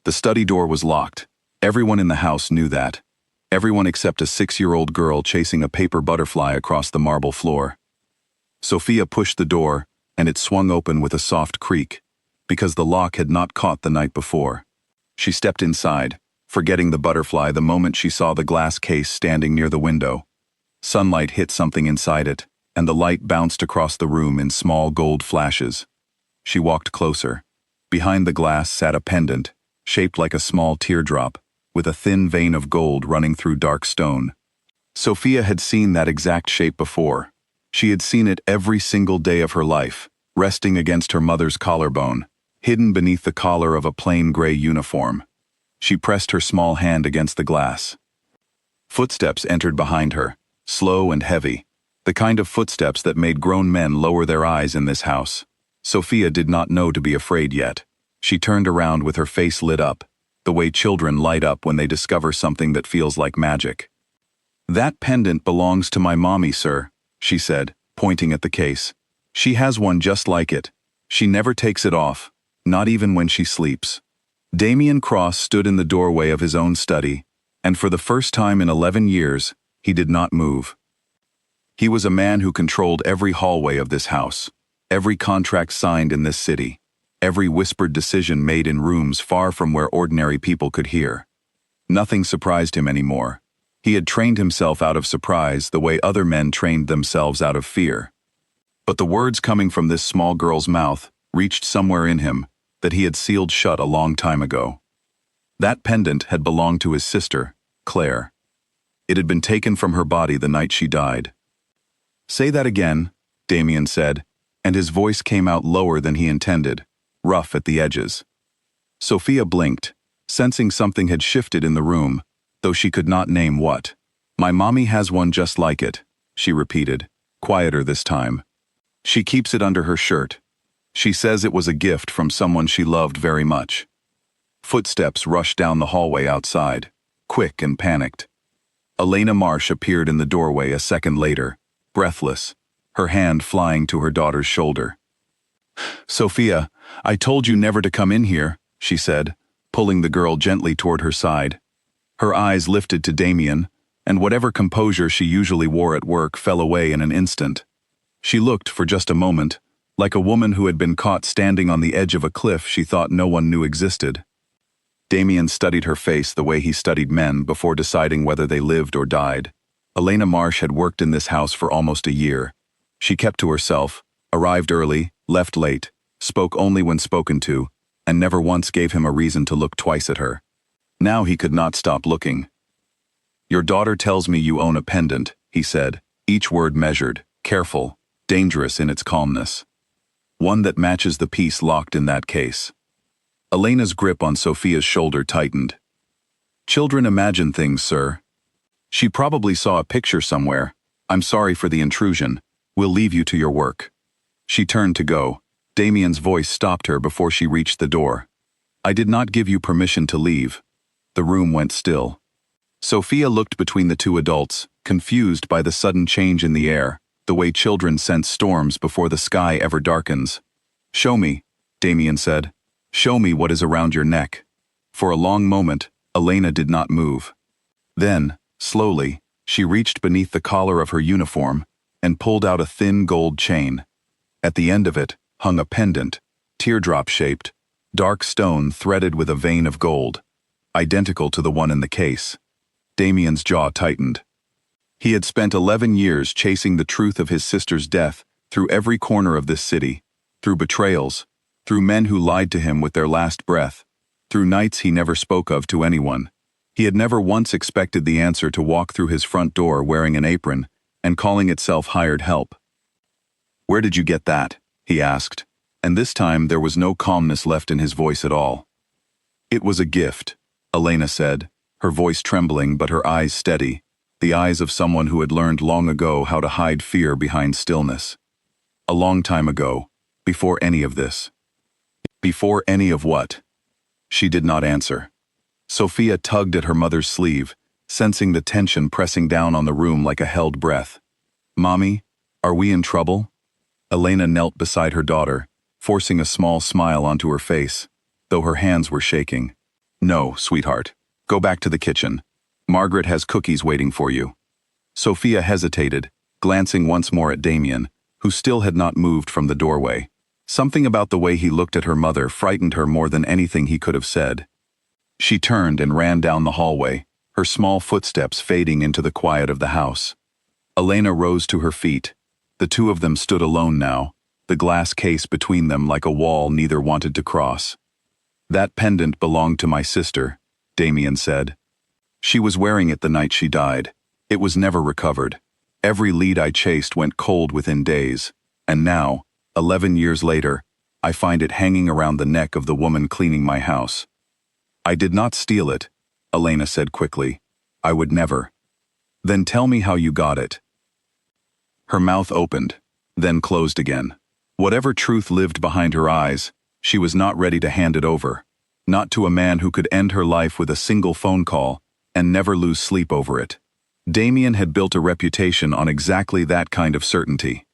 The study door was locked. Everyone in the house knew that. Everyone except a 6-year-old girl chasing a paper butterfly across the marble floor. Sophia pushed the door, and it swung open with a soft creak, because the lock had not caught the night before. She stepped inside, forgetting the butterfly the moment she saw the glass case standing near the window. Sunlight hit something inside it, and the light bounced across the room in small gold flashes. She walked closer. Behind the glass sat a pendant, shaped like a small teardrop, with a thin vein of gold running through dark stone. Sophia had seen that exact shape before. She had seen it every single day of her life, resting against her mother's collarbone, hidden beneath the collar of a plain gray uniform. She pressed her small hand against the glass. Footsteps entered behind her, slow and heavy, the kind of footsteps that made grown men lower their eyes in this house. Sophia did not know to be afraid yet. She turned around with her face lit up, the way children light up when they discover something that feels like magic. "That pendant belongs to my mommy, sir," she said, pointing at the case. "She has one just like it. She never takes it off, not even when she sleeps." Damien Cross stood in the doorway of his own study, and for the first time in 11 years, he did not move. He was a man who controlled every hallway of this house, every contract signed in this city, every whispered decision made in rooms far from where ordinary people could hear. Nothing surprised him anymore. He had trained himself out of surprise the way other men trained themselves out of fear. But the words coming from this small girl's mouth reached somewhere in him that he had sealed shut a long time ago. That pendant had belonged to his sister, Claire. It had been taken from her body the night she died. "Say that again," Damien said, and his voice came out lower than he intended, rough at the edges. Sophia blinked, sensing something had shifted in the room, though she could not name what. "My mommy has one just like it," she repeated, quieter this time. "She keeps it under her shirt. She says it was a gift from someone she loved very much." Footsteps rushed down the hallway outside, quick and panicked. Elena Marsh appeared in the doorway a second later, breathless, her hand flying to her daughter's shoulder. "Sophia, I told you never to come in here," she said, pulling the girl gently toward her side. Her eyes lifted to Damien, and whatever composure she usually wore at work fell away in an instant. She looked, for just a moment, like a woman who had been caught standing on the edge of a cliff she thought no one knew existed. Damien studied her face the way he studied men before deciding whether they lived or died. Elena Marsh had worked in this house for almost a year. She kept to herself, arrived early, left late, spoke only when spoken to, and never once gave him a reason to look twice at her. Now he could not stop looking. "Your daughter tells me you own a pendant," he said, each word measured, careful, dangerous in its calmness. "One that matches the piece locked in that case." Elena's grip on Sophia's shoulder tightened. "Children imagine things, sir. She probably saw a picture somewhere. I'm sorry for the intrusion. We'll leave you to your work." She turned to go. Damien's voice stopped her before she reached the door. "I did not give you permission to leave." The room went still. Sophia looked between the two adults, confused by the sudden change in the air, the way children sense storms before the sky ever darkens. "Show me," Damien said. "Show me what is around your neck." For a long moment, Elena did not move. Then, slowly, she reached beneath the collar of her uniform and pulled out a thin gold chain. At the end of it hung a pendant, teardrop-shaped, dark stone threaded with a vein of gold, identical to the one in the case. Damien's jaw tightened. He had spent 11 years chasing the truth of his sister's death through every corner of this city, through betrayals, through men who lied to him with their last breath, through nights he never spoke of to anyone. He had never once expected the answer to walk through his front door wearing an apron and calling itself hired help. "Where did you get that?" he asked, and this time there was no calmness left in his voice at all. "It was a gift," Elena said, her voice trembling but her eyes steady, the eyes of someone who had learned long ago how to hide fear behind stillness. "A long time ago, before any of this." "Before any of what?" She did not answer. Sophia tugged at her mother's sleeve, sensing the tension pressing down on the room like a held breath. "Mommy, are we in trouble?" Elena knelt beside her daughter, forcing a small smile onto her face, though her hands were shaking. No, sweetheart. Go back to the kitchen. Margaret has cookies waiting for you. Sophia hesitated, glancing once more at Damien, who still had not moved from the doorway. Something about the way he looked at her mother frightened her more than anything he could have said. She turned and ran down the hallway, her small footsteps fading into the quiet of the house. Elena rose to her feet. The two of them stood alone now, the glass case between them like a wall neither wanted to cross. That pendant belonged to my sister, Damien said. She was wearing it the night she died. It was never recovered. Every lead I chased went cold within days, and now, 11 years later, I find it hanging around the neck of the woman cleaning my house. I did not steal it, Elena said quickly. I would never. Then tell me how you got it. Her mouth opened, then closed again. Whatever truth lived behind her eyes, she was not ready to hand it over. Not to a man who could end her life with a single phone call and never lose sleep over it. Damien had built a reputation on exactly that kind of certainty.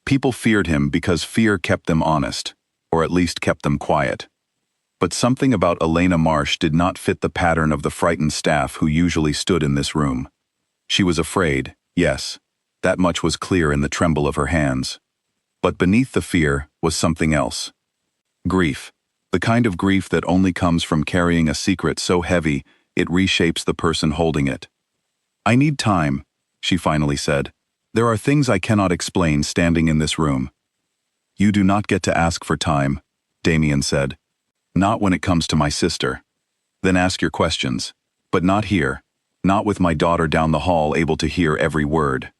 People feared him because fear kept them honest, or at least kept them quiet. But something about Elena Marsh did not fit the pattern of the frightened staff who usually stood in this room. She was afraid, yes, that much was clear in the tremble of her hands. But beneath the fear was something else. Grief, the kind of grief that only comes from carrying a secret so heavy it reshapes the person holding it. I need time, she finally said. There are things I cannot explain standing in this room. You do not get to ask for time, Damien said. Not when it comes to my sister. Then ask your questions, but not here, not with my daughter down the hall able to hear every word.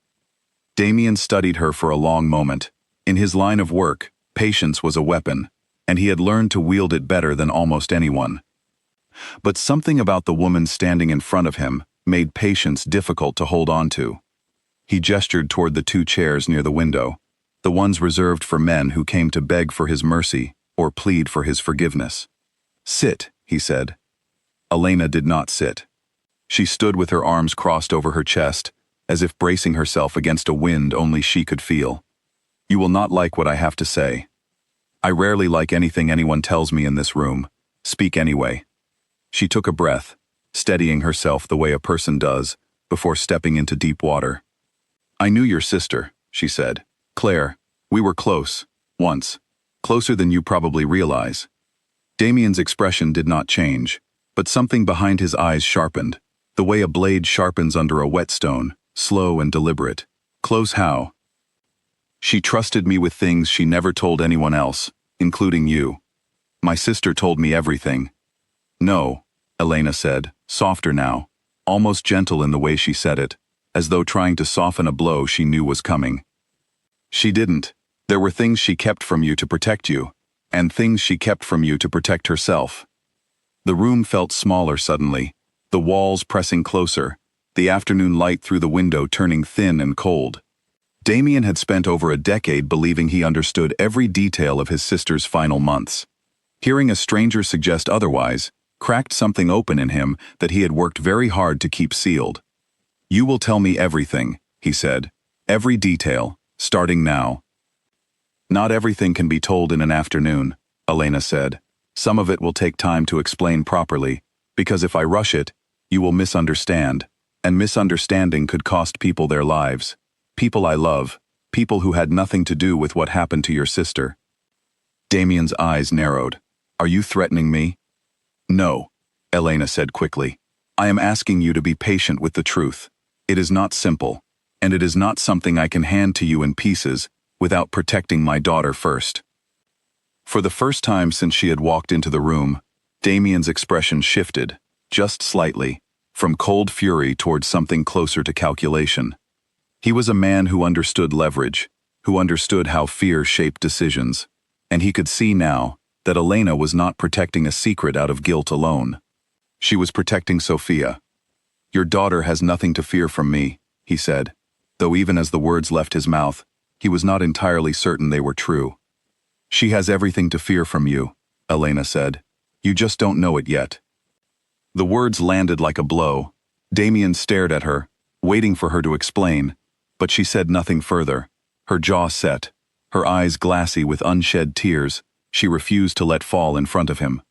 Damien studied her for a long moment. In his line of work, patience was a weapon, and he had learned to wield it better than almost anyone. But something about the woman standing in front of him made patience difficult to hold on to. He gestured toward the two chairs near the window, the ones reserved for men who came to beg for his mercy or plead for his forgiveness. Sit, he said. Elena did not sit. She stood with her arms crossed over her chest, as if bracing herself against a wind only she could feel. You will not like what I have to say. I rarely like anything anyone tells me in this room. Speak anyway. She took a breath, steadying herself the way a person does before stepping into deep water. I knew your sister, she said. Claire, we were close, once. Closer than you probably realize. Damien's expression did not change, but something behind his eyes sharpened, the way a blade sharpens under a whetstone, slow and deliberate. Close how? She trusted me with things she never told anyone else, including you. My sister told me everything. No, Elena said, softer now, almost gentle in the way she said it, as though trying to soften a blow she knew was coming. She didn't. There were things she kept from you to protect you, and things she kept from you to protect herself. The room felt smaller suddenly, the walls pressing closer, the afternoon light through the window turning thin and cold. Damien had spent over a decade believing he understood every detail of his sister's final months. Hearing a stranger suggest otherwise cracked something open in him that he had worked very hard to keep sealed. You will tell me everything, he said. Every detail, starting now. Not everything can be told in an afternoon, Elena said. Some of it will take time to explain properly, because if I rush it, you will misunderstand, and misunderstanding could cost people their lives. People I love, people who had nothing to do with what happened to your sister. Damien's eyes narrowed. Are you threatening me? No, Elena said quickly. I am asking you to be patient with the truth. It is not simple, and it is not something I can hand to you in pieces without protecting my daughter first. For the first time since she had walked into the room, Damien's expression shifted, just slightly, from cold fury towards something closer to calculation. He was a man who understood leverage, who understood how fear shaped decisions, and he could see now that Elena was not protecting a secret out of guilt alone. She was protecting Sophia. Your daughter has nothing to fear from me, he said, though even as the words left his mouth, he was not entirely certain they were true. She has everything to fear from you, Elena said. You just don't know it yet. The words landed like a blow. Damien stared at her, waiting for her to explain, but she said nothing further. Her jaw set, her eyes glassy with unshed tears, she refused to let fall in front of him.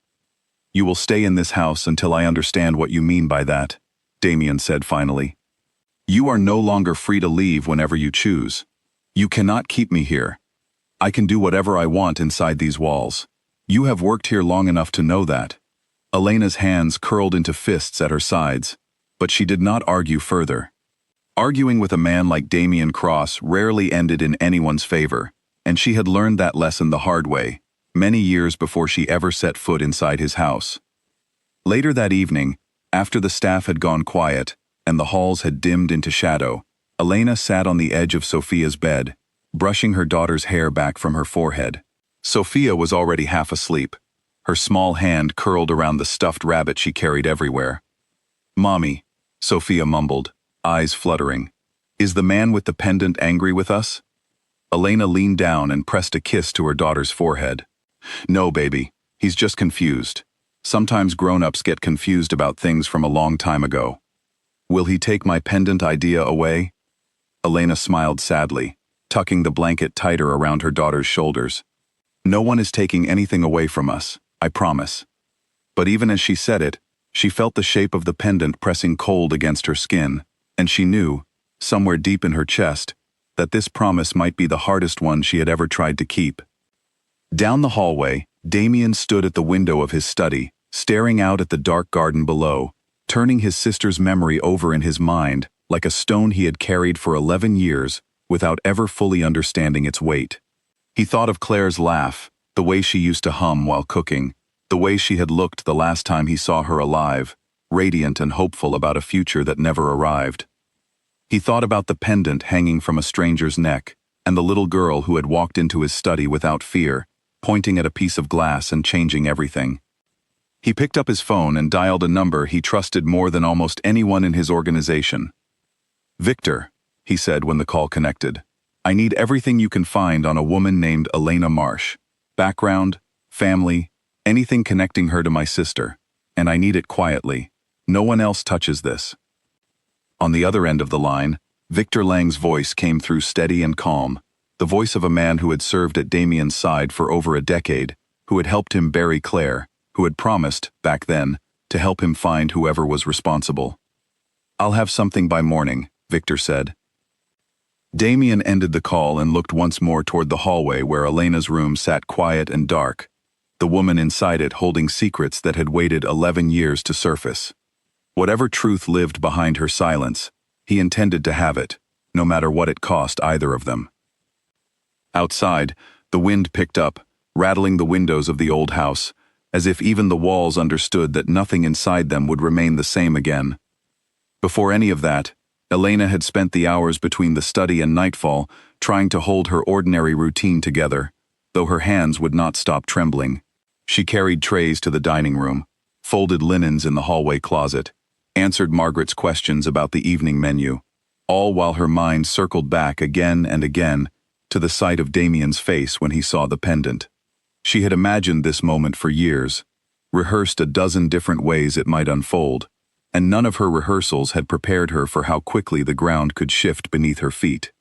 You will stay in this house until I understand what you mean by that, Damien said finally. You are no longer free to leave whenever you choose. You cannot keep me here. I can do whatever I want inside these walls. You have worked here long enough to know that. Elena's hands curled into fists at her sides, but she did not argue further. Arguing with a man like Damien Cross rarely ended in anyone's favor, and she had learned that lesson the hard way, many years before she ever set foot inside his house. Later that evening, after the staff had gone quiet and the halls had dimmed into shadow, Elena sat on the edge of Sophia's bed, brushing her daughter's hair back from her forehead. Sophia was already half asleep, her small hand curled around the stuffed rabbit she carried everywhere. "Mommy," Sophia mumbled, eyes fluttering. "Is the man with the pendant angry with us?" Elena leaned down and pressed a kiss to her daughter's forehead. "No, baby, he's just confused. Sometimes grown-ups get confused about things from a long time ago." "Will he take my pendant idea away?" Elena smiled sadly, tucking the blanket tighter around her daughter's shoulders. "No one is taking anything away from us, I promise." But even as she said it, she felt the shape of the pendant pressing cold against her skin, and she knew, somewhere deep in her chest, that this promise might be the hardest one she had ever tried to keep. Down the hallway, Damien stood at the window of his study, staring out at the dark garden below, turning his sister's memory over in his mind like a stone he had carried for 11 years without ever fully understanding its weight. He thought of Claire's laugh, the way she used to hum while cooking, the way she had looked the last time he saw her alive, radiant and hopeful about a future that never arrived. He thought about the pendant hanging from a stranger's neck, and the little girl who had walked into his study without fear, pointing at a piece of glass and changing everything. He picked up his phone and dialed a number he trusted more than almost anyone in his organization. "Victor," he said when the call connected, "I need everything you can find on a woman named Elena Marsh. Background, family, anything connecting her to my sister, and I need it quietly. No one else touches this." On the other end of the line, Victor Lang's voice came through steady and calm, the voice of a man who had served at Damien's side for over a decade, who had helped him bury Claire, who had promised, back then, to help him find whoever was responsible. "I'll have something by morning," Victor said. Damien ended the call and looked once more toward the hallway where Elena's room sat quiet and dark, the woman inside it holding secrets that had waited 11 years to surface. Whatever truth lived behind her silence, he intended to have it, no matter what it cost either of them. Outside, the wind picked up, rattling the windows of the old house, as if even the walls understood that nothing inside them would remain the same again. Before any of that, Elena had spent the hours between the study and nightfall trying to hold her ordinary routine together, though her hands would not stop trembling. She carried trays to the dining room, folded linens in the hallway closet, answered Margaret's questions about the evening menu, all while her mind circled back again and again to the sight of Damien's face when he saw the pendant. She had imagined this moment for years, rehearsed a dozen different ways it might unfold, and none of her rehearsals had prepared her for how quickly the ground could shift beneath her feet.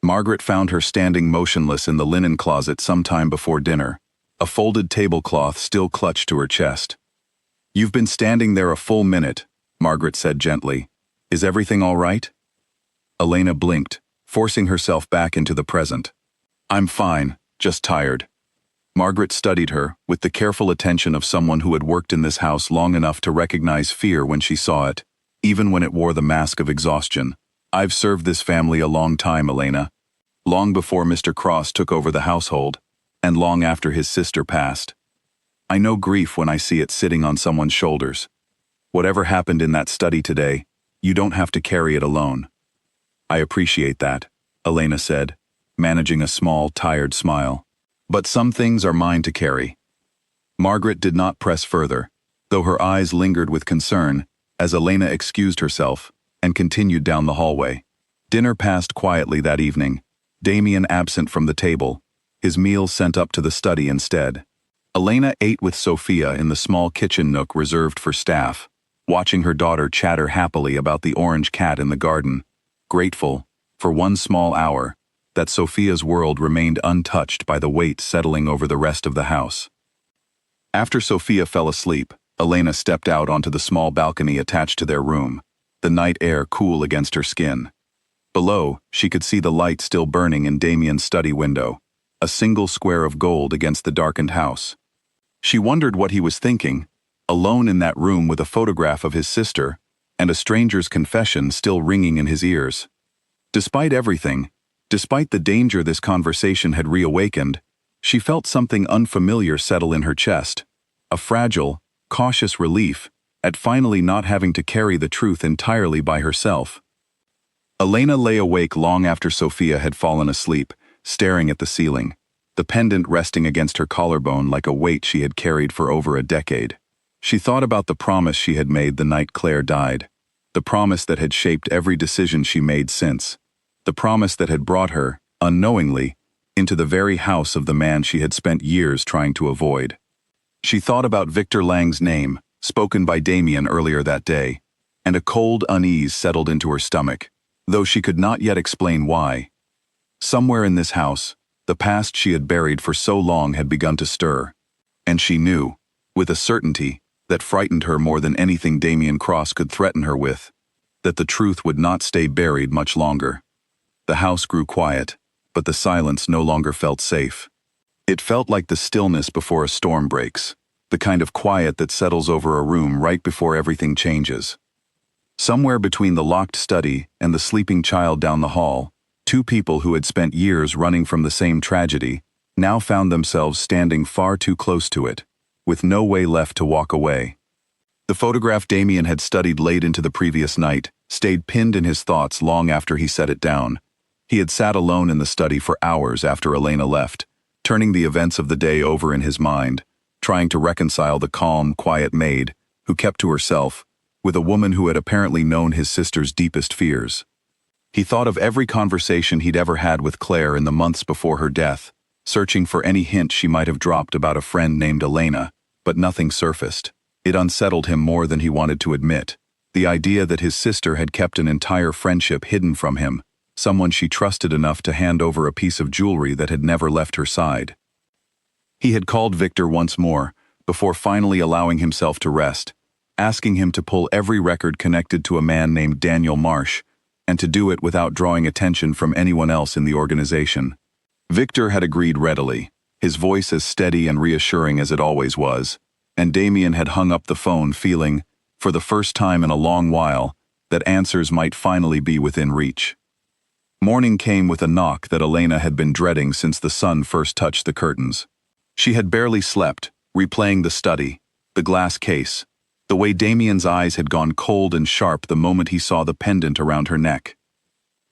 Margaret found her standing motionless in the linen closet sometime before dinner, a folded tablecloth still clutched to her chest. "You've been standing there a full minute," Margaret said gently. "Is everything all right?" Elena blinked, forcing herself back into the present. "I'm fine, just tired." Margaret studied her with the careful attention of someone who had worked in this house long enough to recognize fear when she saw it, even when it wore the mask of exhaustion. "I've served this family a long time, Elena. Long before Mr. Cross took over the household, and long after his sister passed. I know grief when I see it sitting on someone's shoulders. Whatever happened in that study today, you don't have to carry it alone." "I appreciate that," Elena said, managing a small, tired smile. "But some things are mine to carry." Margaret did not press further, though her eyes lingered with concern as Elena excused herself and continued down the hallway. Dinner passed quietly that evening, Damien absent from the table, his meal sent up to the study instead. Elena ate with Sophia in the small kitchen nook reserved for staff, watching her daughter chatter happily about the orange cat in the garden, grateful, for one small hour, that Sophia's world remained untouched by the weight settling over the rest of the house. After Sophia fell asleep, Elena stepped out onto the small balcony attached to their room, the night air cool against her skin. Below, she could see the light still burning in Damien's study window, a single square of gold against the darkened house. She wondered what he was thinking, alone in that room with a photograph of his sister, and a stranger's confession still ringing in his ears. Despite everything, despite the danger this conversation had reawakened, she felt something unfamiliar settle in her chest, a fragile, cautious relief at finally not having to carry the truth entirely by herself. Elena lay awake long after Sophia had fallen asleep, staring at the ceiling, the pendant resting against her collarbone like a weight she had carried for over a decade. She thought about the promise she had made the night Claire died, the promise that had shaped every decision she made since, the promise that had brought her, unknowingly, into the very house of the man she had spent years trying to avoid. She thought about Victor Lang's name, spoken by Damien earlier that day, and a cold unease settled into her stomach, though she could not yet explain why. Somewhere in this house, the past she had buried for so long had begun to stir, and she knew, with a certainty that frightened her more than anything Damien Cross could threaten her with, that the truth would not stay buried much longer. The house grew quiet, but the silence no longer felt safe. It felt like the stillness before a storm breaks, the kind of quiet that settles over a room right before everything changes. Somewhere between the locked study and the sleeping child down the hall, two people who had spent years running from the same tragedy now found themselves standing far too close to it, with no way left to walk away. The photograph Damien had studied late into the previous night stayed pinned in his thoughts long after he set it down. He had sat alone in the study for hours after Elena left, turning the events of the day over in his mind, trying to reconcile the calm, quiet maid, who kept to herself, with a woman who had apparently known his sister's deepest fears. He thought of every conversation he'd ever had with Claire in the months before her death, searching for any hint she might have dropped about a friend named Elena, but nothing surfaced. It unsettled him more than he wanted to admit. The idea that his sister had kept an entire friendship hidden from him, someone she trusted enough to hand over a piece of jewelry that had never left her side. He had called Victor once more, before finally allowing himself to rest, asking him to pull every record connected to a man named Daniel Marsh, and to do it without drawing attention from anyone else in the organization. Victor had agreed readily, his voice as steady and reassuring as it always was, and Damien had hung up the phone feeling, for the first time in a long while, that answers might finally be within reach. Morning came with a knock that Elena had been dreading since the sun first touched the curtains. She had barely slept, replaying the study, the glass case, the way Damien's eyes had gone cold and sharp the moment he saw the pendant around her neck.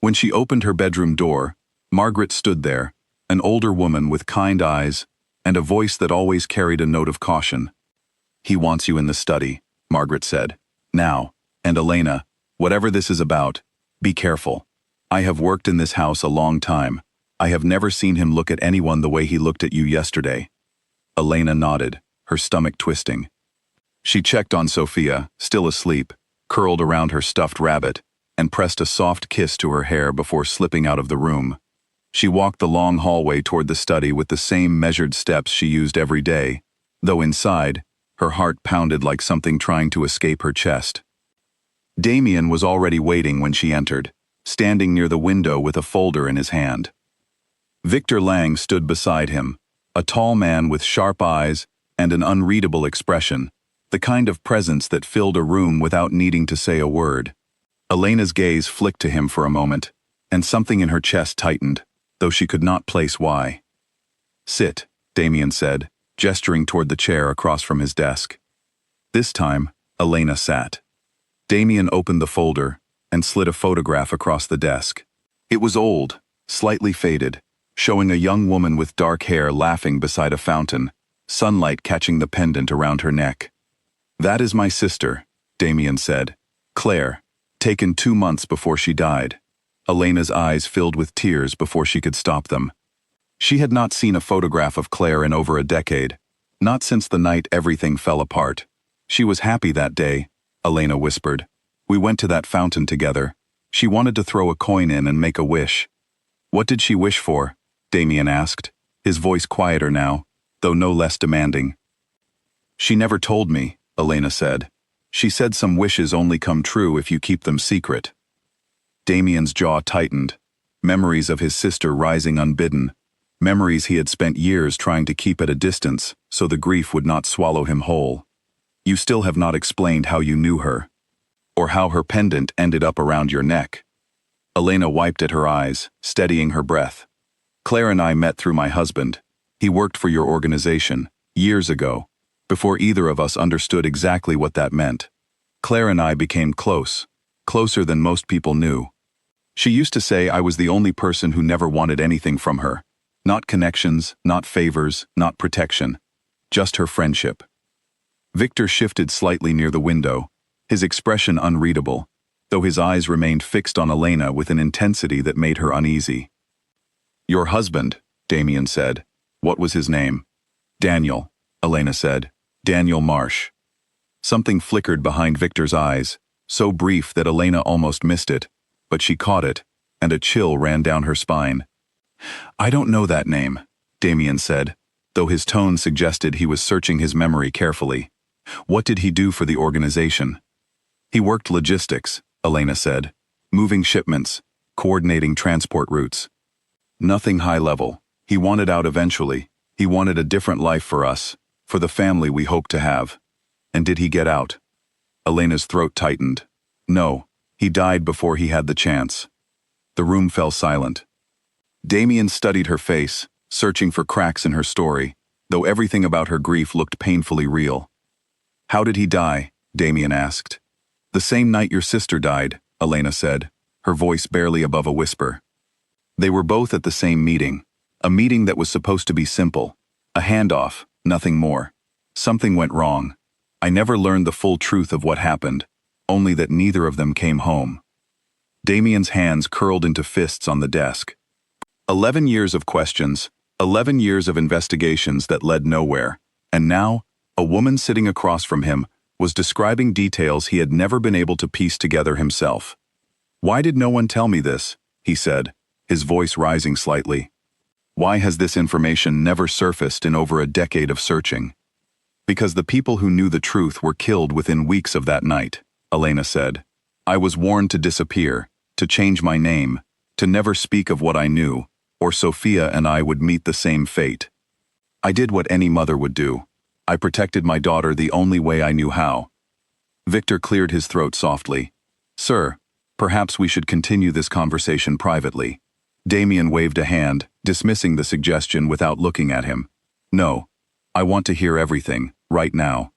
When she opened her bedroom door, Margaret stood there, an older woman with kind eyes and a voice that always carried a note of caution. "He wants you in the study," Margaret said. "Now, and Elena, whatever this is about, be careful. I have worked in this house a long time. I have never seen him look at anyone the way he looked at you yesterday." Elena nodded, her stomach twisting. She checked on Sophia, still asleep, curled around her stuffed rabbit, and pressed a soft kiss to her hair before slipping out of the room. She walked the long hallway toward the study with the same measured steps she used every day, though inside, her heart pounded like something trying to escape her chest. Damien was already waiting when she entered, standing near the window with a folder in his hand. Victor Lang stood beside him, a tall man with sharp eyes and an unreadable expression, the kind of presence that filled a room without needing to say a word. Elena's gaze flicked to him for a moment, and something in her chest tightened, though she could not place why. "Sit," Damien said, gesturing toward the chair across from his desk. This time, Elena sat. Damien opened the folder and slid a photograph across the desk. It was old, slightly faded, showing a young woman with dark hair laughing beside a fountain, sunlight catching the pendant around her neck. "That is my sister," Damien said. "Claire, taken 2 months before she died." Elena's eyes filled with tears before she could stop them. She had not seen a photograph of Claire in over a decade, not since the night everything fell apart. "She was happy that day," Elena whispered. "We went to that fountain together. She wanted to throw a coin in and make a wish." "What did she wish for?" Damien asked, his voice quieter now, though no less demanding. She never told me, Elena said. She said some wishes only come true if you keep them secret. Damien's jaw tightened. Memories of his sister rising unbidden. Memories he had spent years trying to keep at a distance so the grief would not swallow him whole. You still have not explained how you knew her. Or how her pendant ended up around your neck. Elena wiped at her eyes, steadying her breath. Claire and I met through my husband. He worked for your organization, years ago, before either of us understood exactly what that meant. Claire and I became close, closer than most people knew. She used to say I was the only person who never wanted anything from her. Not connections, not favors, not protection. Just her friendship. Victor shifted slightly near the window, his expression unreadable, though his eyes remained fixed on Elena with an intensity that made her uneasy. Your husband, Damien said. What was his name? Daniel, Elena said. Daniel Marsh. Something flickered behind Victor's eyes, so brief that Elena almost missed it, but she caught it, and a chill ran down her spine. I don't know that name, Damien said, though his tone suggested he was searching his memory carefully. What did he do for the organization? He worked logistics, Elena said, moving shipments, coordinating transport routes. Nothing high level. He wanted out eventually. He wanted a different life for us, for the family we hoped to have. And did he get out? Elena's throat tightened. No, he died before he had the chance. The room fell silent. Damien studied her face, searching for cracks in her story, though everything about her grief looked painfully real. How did he die? Damien asked. The same night your sister died, Elena said, her voice barely above a whisper. They were both at the same meeting, a meeting that was supposed to be simple, a handoff, nothing more. Something went wrong. I never learned the full truth of what happened, only that neither of them came home. Damien's hands curled into fists on the desk. 11 years of questions, 11 years of investigations that led nowhere, and now, a woman sitting across from him was describing details he had never been able to piece together himself. Why did no one tell me this? He said, his voice rising slightly. Why has this information never surfaced in over a decade of searching? Because the people who knew the truth were killed within weeks of that night, Elena said. I was warned to disappear, to change my name, to never speak of what I knew, or Sophia and I would meet the same fate. I did what any mother would do. I protected my daughter the only way I knew how. Victor cleared his throat softly. Sir, perhaps we should continue this conversation privately. Damien waved a hand, dismissing the suggestion without looking at him. No, I want to hear everything, right now.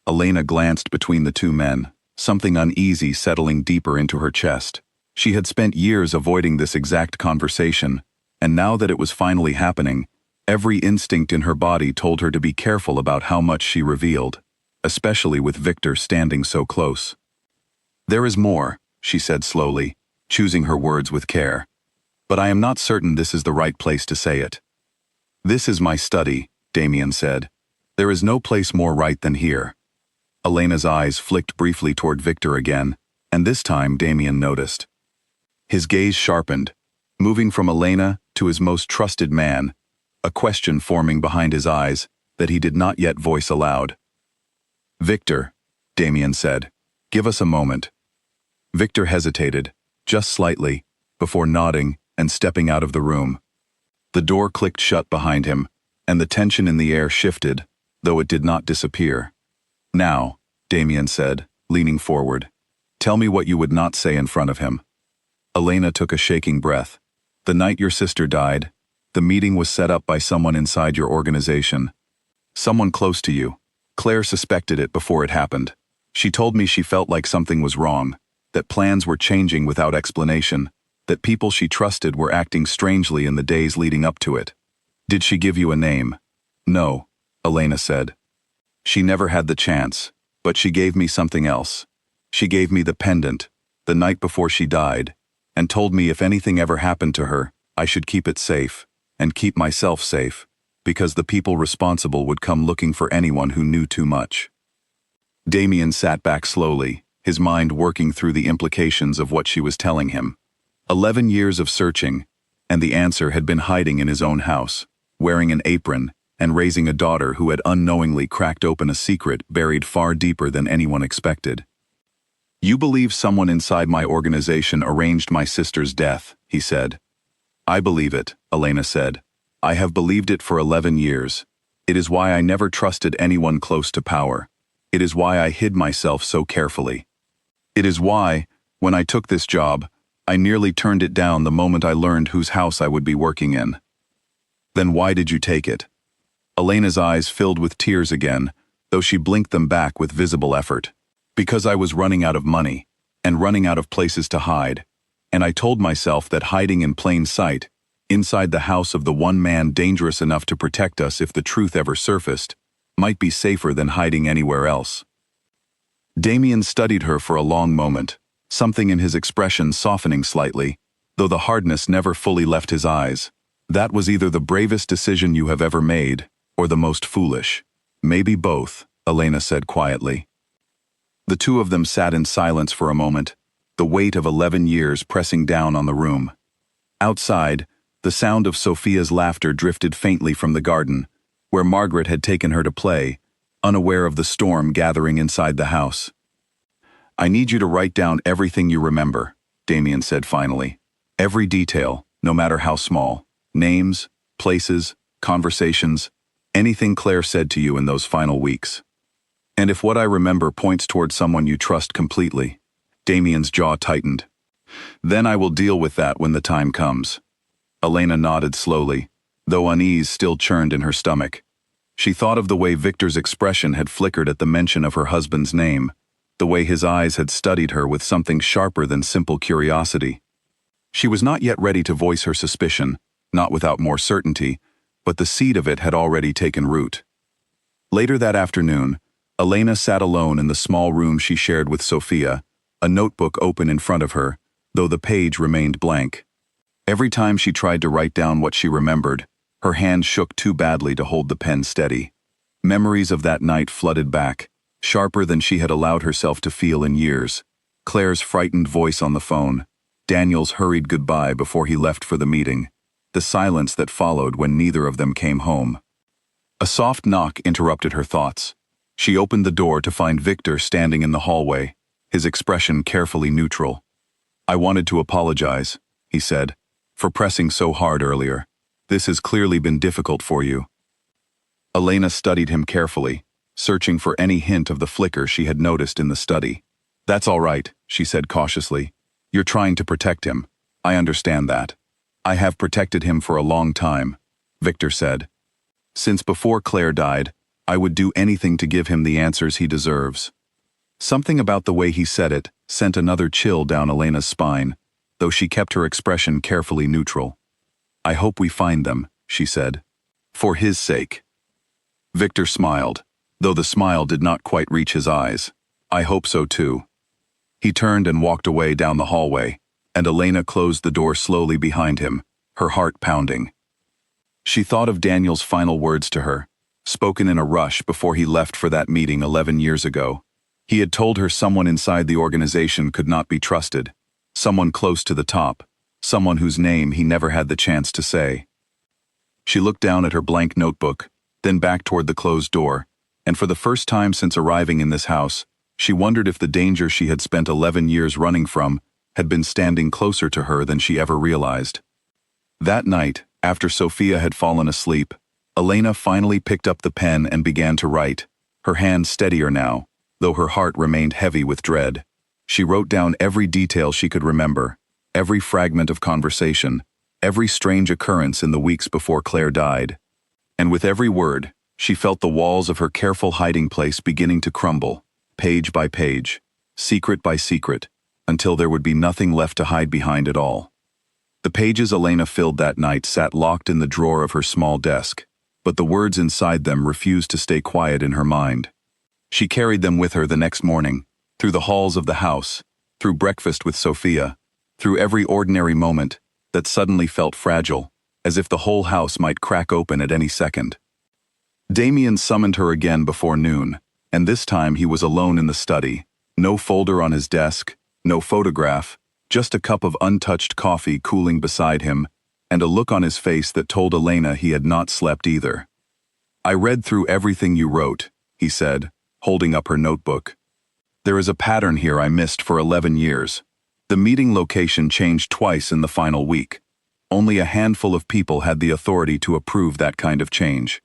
Elena glanced between the two men, something uneasy settling deeper into her chest. She had spent years avoiding this exact conversation, and now that it was finally happening, every instinct in her body told her to be careful about how much she revealed, especially with Victor standing so close. There is more, she said slowly, choosing her words with care. But I am not certain this is the right place to say it. This is my study, Damien said. There is no place more right than here. Elena's eyes flicked briefly toward Victor again, and this time Damien noticed. His gaze sharpened, moving from Elena to his most trusted man, a question forming behind his eyes that he did not yet voice aloud. Victor, Damien said, give us a moment. Victor hesitated, just slightly, before nodding and stepping out of the room. The door clicked shut behind him, and the tension in the air shifted, though it did not disappear. Now, Damien said, leaning forward, tell me what you would not say in front of him. Elena took a shaking breath. The night your sister died, the meeting was set up by someone inside your organization. Someone close to you. Claire suspected it before it happened. She told me she felt like something was wrong, that plans were changing without explanation, that people she trusted were acting strangely in the days leading up to it. Did she give you a name? No, Elena said. She never had the chance, but she gave me something else. She gave me the pendant, the night before she died, and told me if anything ever happened to her, I should keep it safe, and keep myself safe, because the people responsible would come looking for anyone who knew too much. Damien sat back slowly, his mind working through the implications of what she was telling him. 11 years of searching, and the answer had been hiding in his own house, wearing an apron, and raising a daughter who had unknowingly cracked open a secret buried far deeper than anyone expected. "You believe someone inside my organization arranged my sister's death," he said. "I believe it," Elena said. "I have believed it for 11 years. It is why I never trusted anyone close to power. It is why I hid myself so carefully. It is why, when I took this job, I nearly turned it down the moment I learned whose house I would be working in." "Then why did you take it?" Elena's eyes filled with tears again, though she blinked them back with visible effort. "Because I was running out of money, and running out of places to hide, and I told myself that hiding in plain sight, inside the house of the one man dangerous enough to protect us if the truth ever surfaced, might be safer than hiding anywhere else." Damien studied her for a long moment, something in his expression softening slightly, though the hardness never fully left his eyes. "That was either the bravest decision you have ever made, or the most foolish. Maybe both," Elena said quietly. The two of them sat in silence for a moment, the weight of 11 years pressing down on the room. Outside, the sound of Sophia's laughter drifted faintly from the garden, where Margaret had taken her to play, unaware of the storm gathering inside the house. "I need you to write down everything you remember," Damien said finally. "Every detail, no matter how small. Names, places, conversations, anything Claire said to you in those final weeks. And if what I remember points toward someone you trust completely." Damien's jaw tightened. "Then I will deal with that when the time comes." Elena nodded slowly, though unease still churned in her stomach. She thought of the way Victor's expression had flickered at the mention of her husband's name, the way his eyes had studied her with something sharper than simple curiosity. She was not yet ready to voice her suspicion, not without more certainty, but the seed of it had already taken root. Later that afternoon, Elena sat alone in the small room she shared with Sophia, a notebook open in front of her, though the page remained blank. Every time she tried to write down what she remembered, her hand shook too badly to hold the pen steady. Memories of that night flooded back, sharper than she had allowed herself to feel in years. Claire's frightened voice on the phone, Daniel's hurried goodbye before he left for the meeting, the silence that followed when neither of them came home. A soft knock interrupted her thoughts. She opened the door to find Victor standing in the hallway, his expression carefully neutral. "I wanted to apologize," he said, "for pressing so hard earlier. This has clearly been difficult for you." Elena studied him carefully, searching for any hint of the flicker she had noticed in the study. "That's all right," she said cautiously. "You're trying to protect him. I understand that. I have protected him for a long time," Victor said. "Since before Claire died, I would do anything to give him the answers he deserves." Something about the way he said it sent another chill down Elena's spine, though she kept her expression carefully neutral. "I hope we find them," she said. "For his sake." Victor smiled, though the smile did not quite reach his eyes. "I hope so too." He turned and walked away down the hallway, and Elena closed the door slowly behind him, her heart pounding. She thought of Daniel's final words to her, spoken in a rush before he left for that meeting 11 years ago. He had told her someone inside the organization could not be trusted, someone close to the top, someone whose name he never had the chance to say. She looked down at her blank notebook, then back toward the closed door, and for the first time since arriving in this house, she wondered if the danger she had spent 11 years running from had been standing closer to her than she ever realized. That night, after Sophia had fallen asleep, Elena finally picked up the pen and began to write, her hand steadier now, though her heart remained heavy with dread. She wrote down every detail she could remember, every fragment of conversation, every strange occurrence in the weeks before Claire died. And with every word, she felt the walls of her careful hiding place beginning to crumble, page by page, secret by secret, until there would be nothing left to hide behind at all. The pages Elena filled that night sat locked in the drawer of her small desk, but the words inside them refused to stay quiet in her mind. She carried them with her the next morning, through the halls of the house, through breakfast with Sophia, through every ordinary moment that suddenly felt fragile, as if the whole house might crack open at any second. Damien summoned her again before noon, and this time he was alone in the study, no folder on his desk, no photograph, just a cup of untouched coffee cooling beside him, and a look on his face that told Elena he had not slept either. I read through everything you wrote, he said, holding up her notebook. There is a pattern here I missed for 11 years. The meeting location changed twice in the final week. Only a handful of people had the authority to approve that kind of change.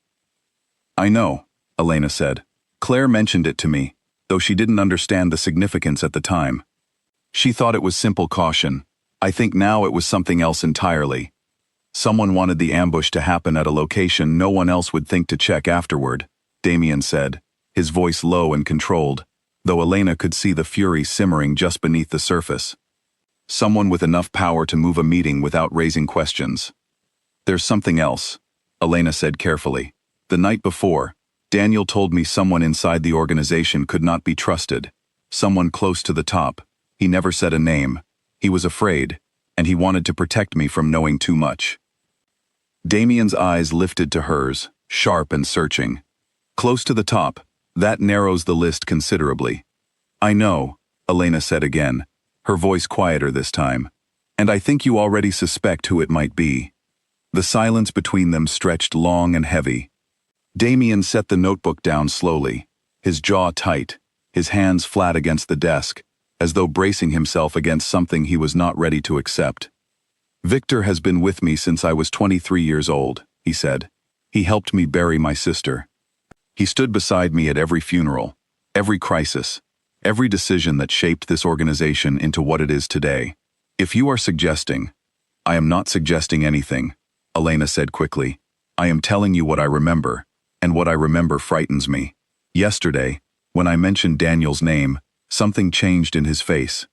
I know, Elena said. Claire mentioned it to me, though she didn't understand the significance at the time. She thought it was simple caution. I think now it was something else entirely. Someone wanted the ambush to happen at a location no one else would think to check afterward, Damien said, his voice low and controlled, though Elena could see the fury simmering just beneath the surface. Someone with enough power to move a meeting without raising questions. There's something else, Elena said carefully. The night before, Daniel told me someone inside the organization could not be trusted. Someone close to the top. He never said a name. He was afraid, and he wanted to protect me from knowing too much. Damien's eyes lifted to hers, sharp and searching. Close to the top, that narrows the list considerably. I know, Elena said again, her voice quieter this time, and I think you already suspect who it might be. The silence between them stretched long and heavy. Damien set the notebook down slowly, his jaw tight, his hands flat against the desk, as though bracing himself against something he was not ready to accept. Victor has been with me since I was 23 years old, he said. He helped me bury my sister. He stood beside me at every funeral, every crisis, every decision that shaped this organization into what it is today. If you are suggesting, I am not suggesting anything, Elena said quickly. I am telling you what I remember, and what I remember frightens me. Yesterday, when I mentioned Daniel's name, something changed in his face.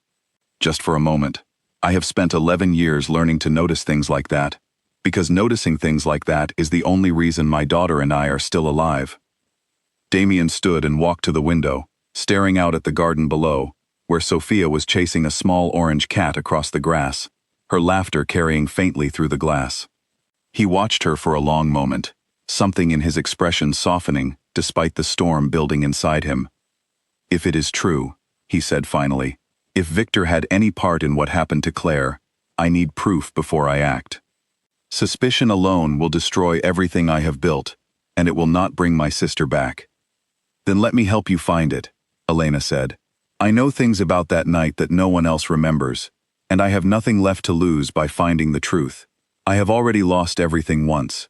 Just for a moment. I have spent 11 years learning to notice things like that, because noticing things like that is the only reason my daughter and I are still alive. Damien stood and walked to the window, staring out at the garden below, where Sophia was chasing a small orange cat across the grass, her laughter carrying faintly through the glass. He watched her for a long moment, something in his expression softening despite the storm building inside him. If it is true, he said finally, if Victor had any part in what happened to Claire, I need proof before I act. Suspicion alone will destroy everything I have built, and it will not bring my sister back. Then let me help you find it, Elena said. I know things about that night that no one else remembers, and I have nothing left to lose by finding the truth. I have already lost everything once.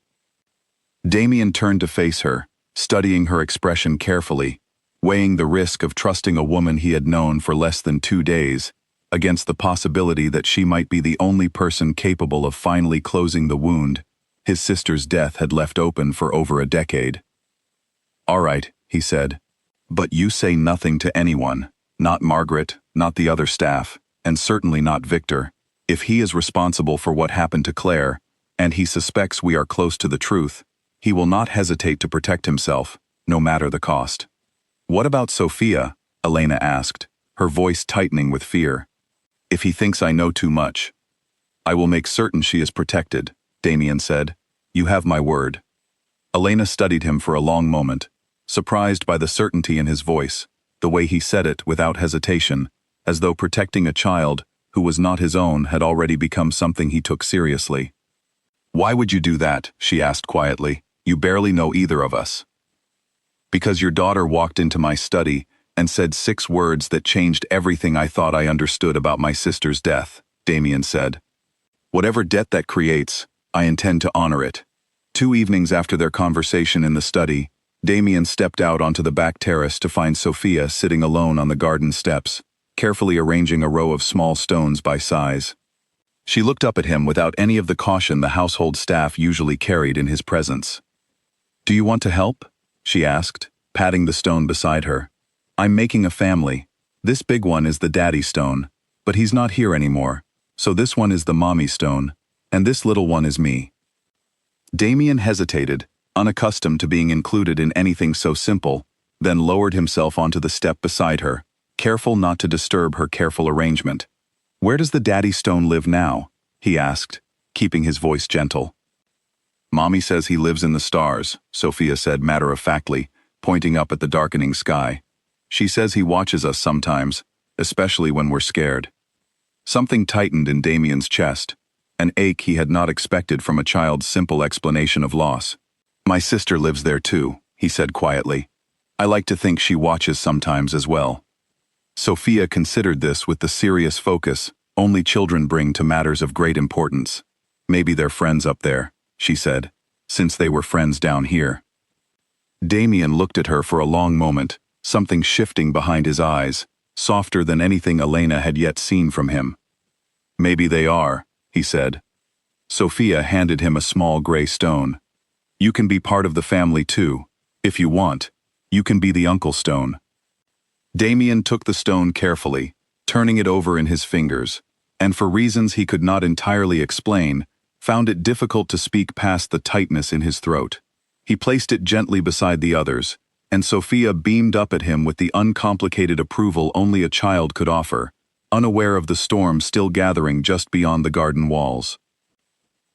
Damien turned to face her, studying her expression carefully, weighing the risk of trusting a woman he had known for less than 2 days, against the possibility that she might be the only person capable of finally closing the wound his sister's death had left open for over a decade. All right, he said. But you say nothing to anyone, not Margaret, not the other staff, and certainly not Victor. If he is responsible for what happened to Claire, and he suspects we are close to the truth, he will not hesitate to protect himself, no matter the cost. What about Sophia? Elena asked, her voice tightening with fear. If he thinks I know too much, I will make certain she is protected, Damien said. You have my word. Elena studied him for a long moment, surprised by the certainty in his voice, the way he said it without hesitation, as though protecting a child who was not his own had already become something he took seriously. Why would you do that? She asked quietly. You barely know either of us. Because your daughter walked into my study and said 6 words that changed everything I thought I understood about my sister's death, Damien said. Whatever debt that creates, I intend to honor it. 2 evenings after their conversation in the study, Damien stepped out onto the back terrace to find Sophia sitting alone on the garden steps, carefully arranging a row of small stones by size. She looked up at him without any of the caution the household staff usually carried in his presence. Do you want to help? She asked, patting the stone beside her. I'm making a family. This big one is the daddy stone, but he's not here anymore, so this one is the mommy stone, and this little one is me. Damien hesitated, unaccustomed to being included in anything so simple, then lowered himself onto the step beside her, careful not to disturb her careful arrangement. Where does the daddy stone live now? He asked, keeping his voice gentle. Mommy says he lives in the stars, Sophia said matter-of-factly, pointing up at the darkening sky. She says he watches us sometimes, especially when we're scared. Something tightened in Damien's chest, an ache he had not expected from a child's simple explanation of loss. My sister lives there too, he said quietly. I like to think she watches sometimes as well. Sophia considered this with the serious focus only children bring to matters of great importance. Maybe they're friends up there, she said, since they were friends down here. Damien looked at her for a long moment, something shifting behind his eyes, softer than anything Elena had yet seen from him. Maybe they are, he said. Sophia handed him a small gray stone. You can be part of the family too. If you want, you can be the uncle stone. Damien took the stone carefully, turning it over in his fingers, and for reasons he could not entirely explain, found it difficult to speak past the tightness in his throat. He placed it gently beside the others, and Sophia beamed up at him with the uncomplicated approval only a child could offer, unaware of the storm still gathering just beyond the garden walls.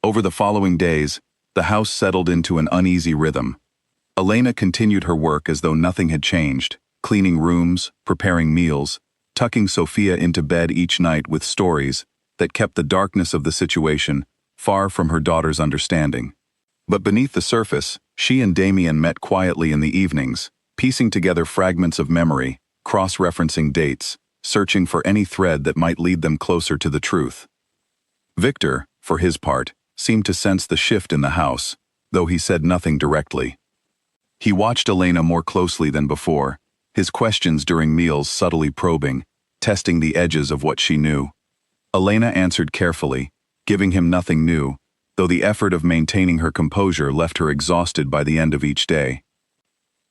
Over the following days, the house settled into an uneasy rhythm. Elena continued her work as though nothing had changed, cleaning rooms, preparing meals, tucking Sophia into bed each night with stories that kept the darkness of the situation far from her daughter's understanding. But beneath the surface, she and Damien met quietly in the evenings, piecing together fragments of memory, cross-referencing dates, searching for any thread that might lead them closer to the truth. Victor, for his part, seemed to sense the shift in the house, though he said nothing directly. He watched Elena more closely than before, his questions during meals subtly probing, testing the edges of what she knew. Elena answered carefully, giving him nothing new, though the effort of maintaining her composure left her exhausted by the end of each day.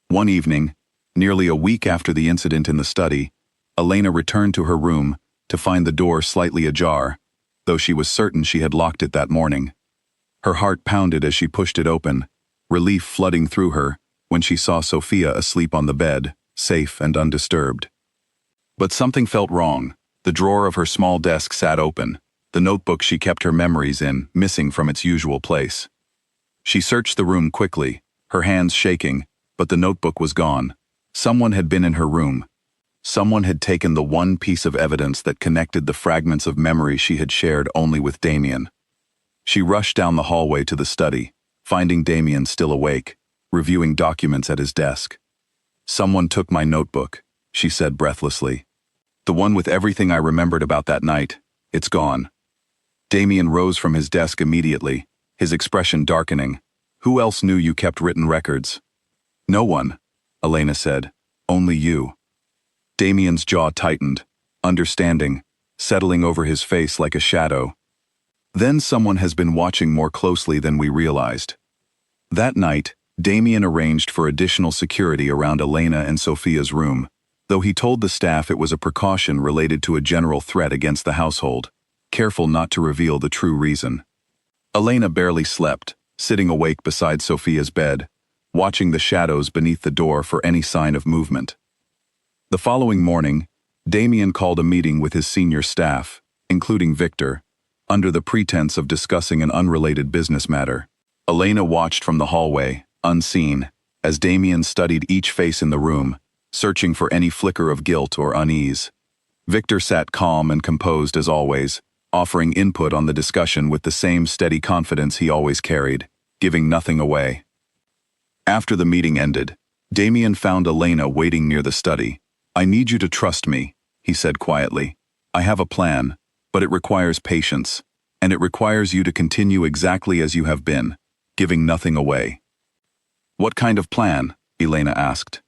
One evening, nearly a week after the incident in the study, Elena returned to her room to find the door slightly ajar, though she was certain she had locked it that morning. Her heart pounded as she pushed it open, relief flooding through her when she saw Sophia asleep on the bed, safe and undisturbed. But something felt wrong. The drawer of her small desk sat open, the notebook she kept her memories in missing from its usual place. She searched the room quickly, her hands shaking, but the notebook was gone. Someone had been in her room. Someone had taken the one piece of evidence that connected the fragments of memory she had shared only with Damien. She rushed down the hallway to the study, finding Damien still awake, reviewing documents at his desk. Someone took my notebook, she said breathlessly. The one with everything I remembered about that night. It's gone. Damien rose from his desk immediately, his expression darkening. Who else knew you kept written records? No one, Elena said. Only you. Damien's jaw tightened, understanding, settling over his face like a shadow. Then someone has been watching more closely than we realized. That night, Damien arranged for additional security around Elena and Sophia's room, though he told the staff it was a precaution related to a general threat against the household, careful not to reveal the true reason. Elena barely slept, sitting awake beside Sophia's bed, watching the shadows beneath the door for any sign of movement. The following morning, Damien called a meeting with his senior staff, including Victor, under the pretense of discussing an unrelated business matter. Elena watched from the hallway, unseen, as Damien studied each face in the room, searching for any flicker of guilt or unease. Victor sat calm and composed as always, offering input on the discussion with the same steady confidence he always carried, giving nothing away. After the meeting ended, Damien found Elena waiting near the study. I need you to trust me, he said quietly. I have a plan, but it requires patience, and it requires you to continue exactly as you have been, giving nothing away. What kind of plan? Elena asked.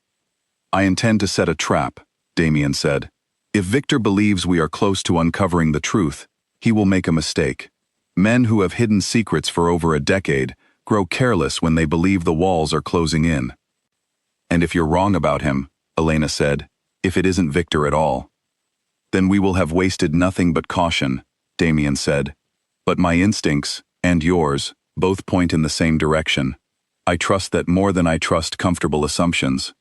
I intend to set a trap, Damien said. If Victor believes we are close to uncovering the truth, he will make a mistake. Men who have hidden secrets for over a decade grow careless when they believe the walls are closing in. And if you're wrong about him, Elena said, if it isn't Victor at all, then we will have wasted nothing but caution, Damien said. But my instincts, and yours, both point in the same direction. I trust that more than I trust comfortable assumptions.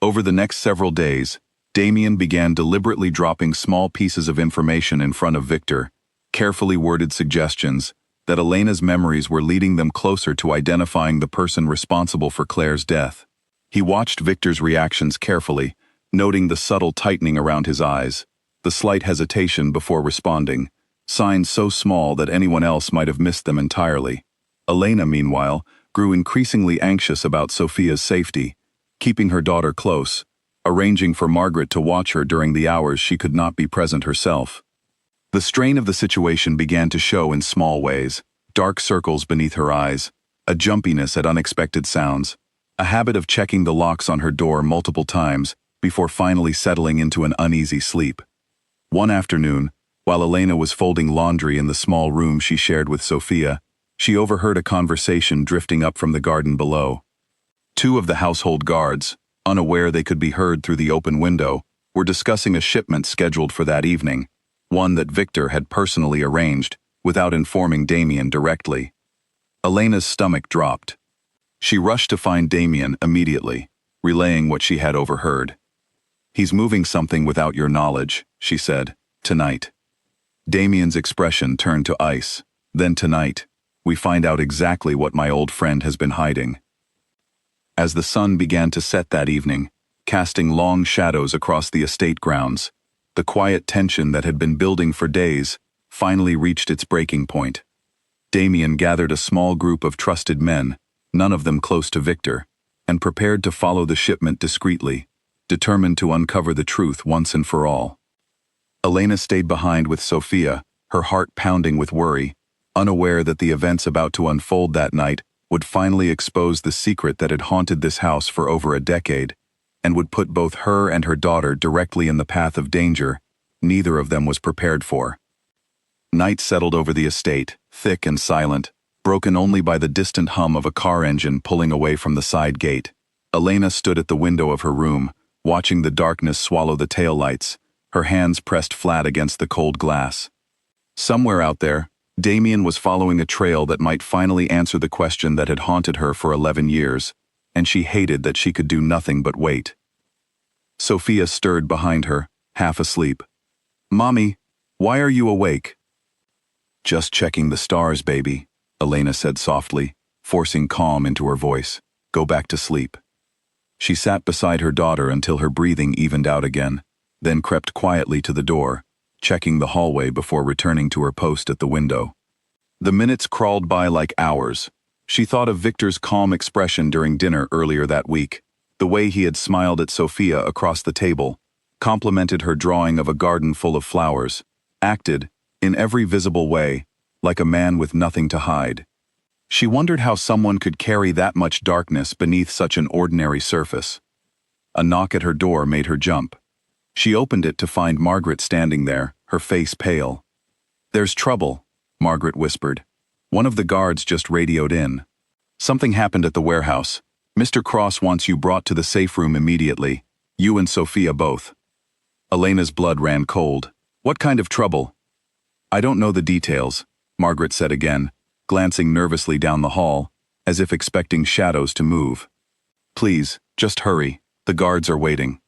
Over the next several days, Damien began deliberately dropping small pieces of information in front of Victor, carefully worded suggestions that Elena's memories were leading them closer to identifying the person responsible for Claire's death. He watched Victor's reactions carefully, noting the subtle tightening around his eyes, the slight hesitation before responding, signs so small that anyone else might have missed them entirely. Elena, meanwhile, grew increasingly anxious about Sophia's safety, keeping her daughter close, arranging for Margaret to watch her during the hours she could not be present herself. The strain of the situation began to show in small ways: dark circles beneath her eyes, a jumpiness at unexpected sounds, a habit of checking the locks on her door multiple times before finally settling into an uneasy sleep. One afternoon, while Elena was folding laundry in the small room she shared with Sophia, she overheard a conversation drifting up from the garden below. Two of the household guards, unaware they could be heard through the open window, were discussing a shipment scheduled for that evening, one that Victor had personally arranged, without informing Damien directly. Elena's stomach dropped. She rushed to find Damien immediately, relaying what she had overheard. "He's moving something without your knowledge," she said, "tonight." Damien's expression turned to ice. "Then tonight, we find out exactly what my old friend has been hiding." As the sun began to set that evening, casting long shadows across the estate grounds, the quiet tension that had been building for days finally reached its breaking point. Damien gathered a small group of trusted men, none of them close to Victor, and prepared to follow the shipment discreetly, determined to uncover the truth once and for all. Elena stayed behind with Sophia, her heart pounding with worry, unaware that the events about to unfold that night would finally expose the secret that had haunted this house for over a decade, and would put both her and her daughter directly in the path of danger neither of them was prepared for. Night settled over the estate, thick and silent, broken only by the distant hum of a car engine pulling away from the side gate. Elena stood at the window of her room, watching the darkness swallow the taillights, her hands pressed flat against the cold glass. Somewhere out there, Damien was following a trail that might finally answer the question that had haunted her for 11 years, and she hated that she could do nothing but wait. Sophia stirred behind her, half asleep. "Mommy, why are you awake?" "Just checking the stars, baby," Elena said softly, forcing calm into her voice. "Go back to sleep." She sat beside her daughter until her breathing evened out again, then crept quietly to the door, checking the hallway before returning to her post at the window. The minutes crawled by like hours. She thought of Victor's calm expression during dinner earlier that week, the way he had smiled at Sophia across the table, complimented her drawing of a garden full of flowers, acted, in every visible way, like a man with nothing to hide. She wondered how someone could carry that much darkness beneath such an ordinary surface. A knock at her door made her jump. She opened it to find Margaret standing there, her face pale. "There's trouble," Margaret whispered. "One of the guards just radioed in. Something happened at the warehouse. Mr. Cross wants you brought to the safe room immediately. You and Sophia both." Elena's blood ran cold. "What kind of trouble?" "I don't know the details," Margaret said again, glancing nervously down the hall, as if expecting shadows to move. "Please, just hurry. The guards are waiting."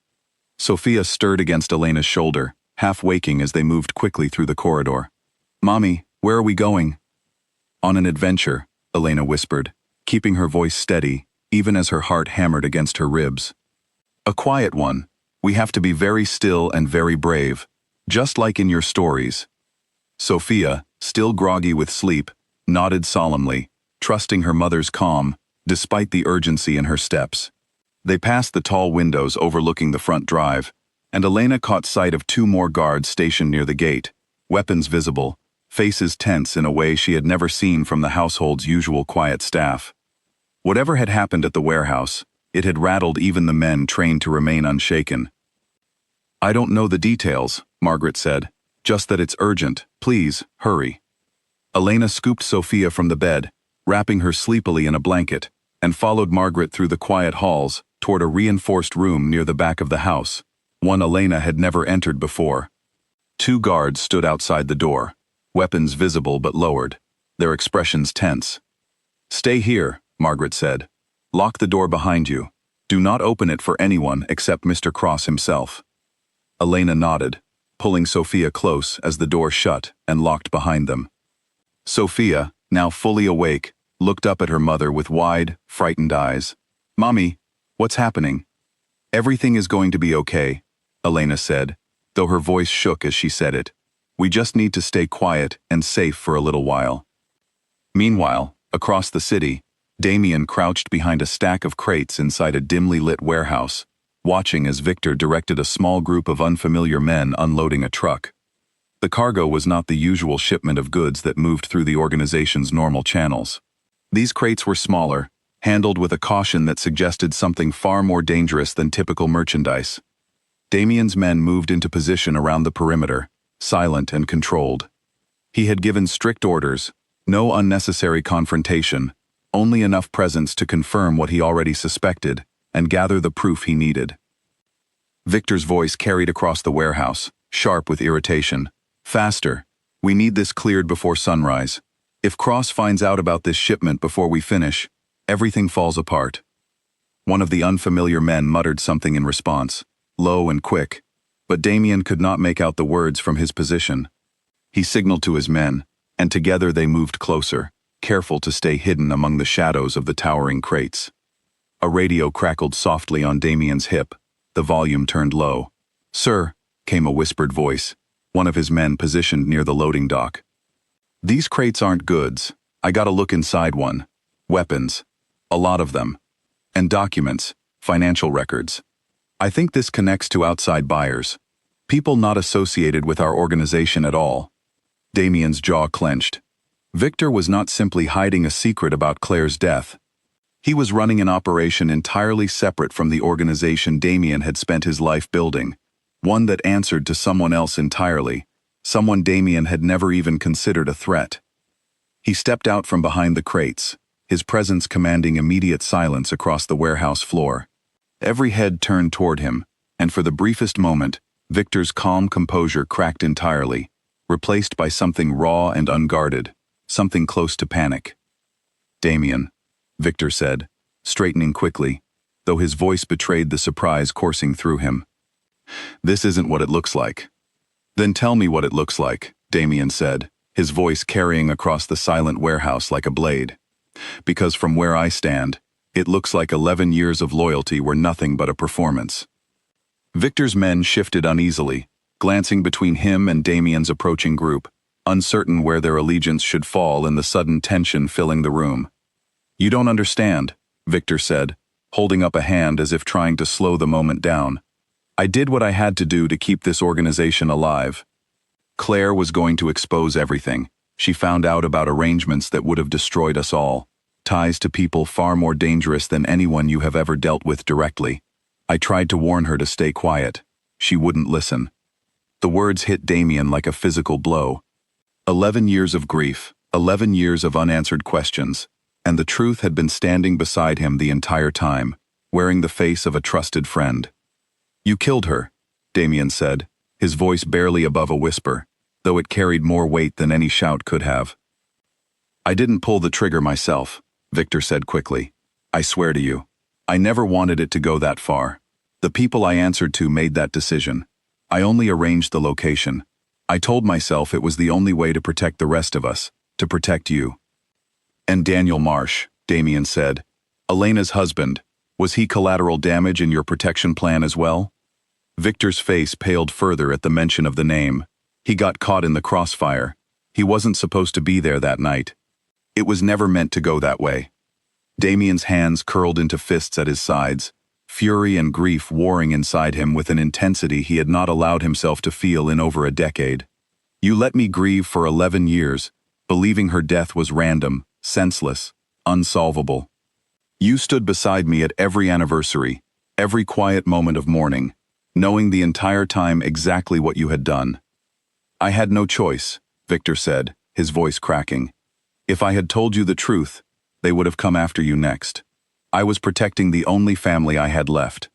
Sophia stirred against Elena's shoulder, half waking as they moved quickly through the corridor. "Mommy, where are we going?" "On an adventure," Elena whispered, keeping her voice steady, even as her heart hammered against her ribs. "A quiet one. We have to be very still and very brave, just like in your stories." Sophia, still groggy with sleep, nodded solemnly, trusting her mother's calm, despite the urgency in her steps. They passed the tall windows overlooking the front drive, and Elena caught sight of two more guards stationed near the gate, weapons visible, faces tense in a way she had never seen from the household's usual quiet staff. Whatever had happened at the warehouse, it had rattled even the men trained to remain unshaken. "I don't know the details," Margaret said, "just that it's urgent. Please, hurry." Elena scooped Sophia from the bed, wrapping her sleepily in a blanket, and followed Margaret through the quiet halls toward a reinforced room near the back of the house, one Elena had never entered before. Two guards stood outside the door, weapons visible but lowered, their expressions tense. "Stay here," Margaret said. "Lock the door behind you. Do not open it for anyone except Mr. Cross himself." Elena nodded, pulling Sophia close as the door shut and locked behind them. Sophia, now fully awake, looked up at her mother with wide, frightened eyes. "Mommy, what's happening?" "Everything is going to be okay," Elena said, though her voice shook as she said it. "We just need to stay quiet and safe for a little while." Meanwhile, across the city, Damien crouched behind a stack of crates inside a dimly lit warehouse, watching as Victor directed a small group of unfamiliar men unloading a truck. The cargo was not the usual shipment of goods that moved through the organization's normal channels. These crates were smaller, handled with a caution that suggested something far more dangerous than typical merchandise. Damien's men moved into position around the perimeter, silent and controlled. He had given strict orders, no unnecessary confrontation, only enough presence to confirm what he already suspected and gather the proof he needed. Victor's voice carried across the warehouse, sharp with irritation. "Faster. We need this cleared before sunrise. If Cross finds out about this shipment before we finish, everything falls apart." One of the unfamiliar men muttered something in response, low and quick, but Damien could not make out the words from his position. He signaled to his men, and together they moved closer, careful to stay hidden among the shadows of the towering crates. A radio crackled softly on Damien's hip, the volume turned low. "Sir," came a whispered voice, one of his men positioned near the loading dock. "These crates aren't goods. I got a look inside one. Weapons. A lot of them. And documents, financial records. I think this connects to outside buyers. People not associated with our organization at all." Damien's jaw clenched. Victor was not simply hiding a secret about Claire's death. He was running an operation entirely separate from the organization Damien had spent his life building, one that answered to someone else entirely, someone Damien had never even considered a threat. He stepped out from behind the crates, his presence commanding immediate silence across the warehouse floor. Every head turned toward him, and for the briefest moment, Victor's calm composure cracked entirely, replaced by something raw and unguarded, something close to panic. "Damien," Victor said, straightening quickly, though his voice betrayed the surprise coursing through him. "This isn't what it looks like." "Then tell me what it looks like," Damien said, his voice carrying across the silent warehouse like a blade. "Because from where I stand, it looks like 11 years of loyalty were nothing but a performance." Victor's men shifted uneasily, glancing between him and Damien's approaching group, uncertain where their allegiance should fall in the sudden tension filling the room. "You don't understand," Victor said, holding up a hand as if trying to slow the moment down. "I did what I had to do to keep this organization alive. Claire was going to expose everything. She found out about arrangements that would have destroyed us all, ties to people far more dangerous than anyone you have ever dealt with directly. I tried to warn her to stay quiet. She wouldn't listen." The words hit Damien like a physical blow. 11 years of grief, 11 years of unanswered questions, and the truth had been standing beside him the entire time, wearing the face of a trusted friend. "You killed her," Damien said, his voice barely above a whisper, though it carried more weight than any shout could have. "I didn't pull the trigger myself," Victor said quickly. "I swear to you, I never wanted it to go that far. The people I answered to made that decision. I only arranged the location. I told myself it was the only way to protect the rest of us, to protect you." "And Daniel Marsh," Damien said, "Elena's husband, was he collateral damage in your protection plan as well?" Victor's face paled further at the mention of the name. He got caught in the crossfire. He wasn't supposed to be there that night. It was never meant to go that way. Damien's hands curled into fists at his sides, fury and grief warring inside him with an intensity he had not allowed himself to feel in over a decade. "You let me grieve for 11 years, believing her death was random, senseless, unsolvable. You stood beside me at every anniversary, every quiet moment of mourning, knowing the entire time exactly what you had done." "I had no choice," Victor said, his voice cracking. "If I had told you the truth, they would have come after you next. I was protecting the only family I had left."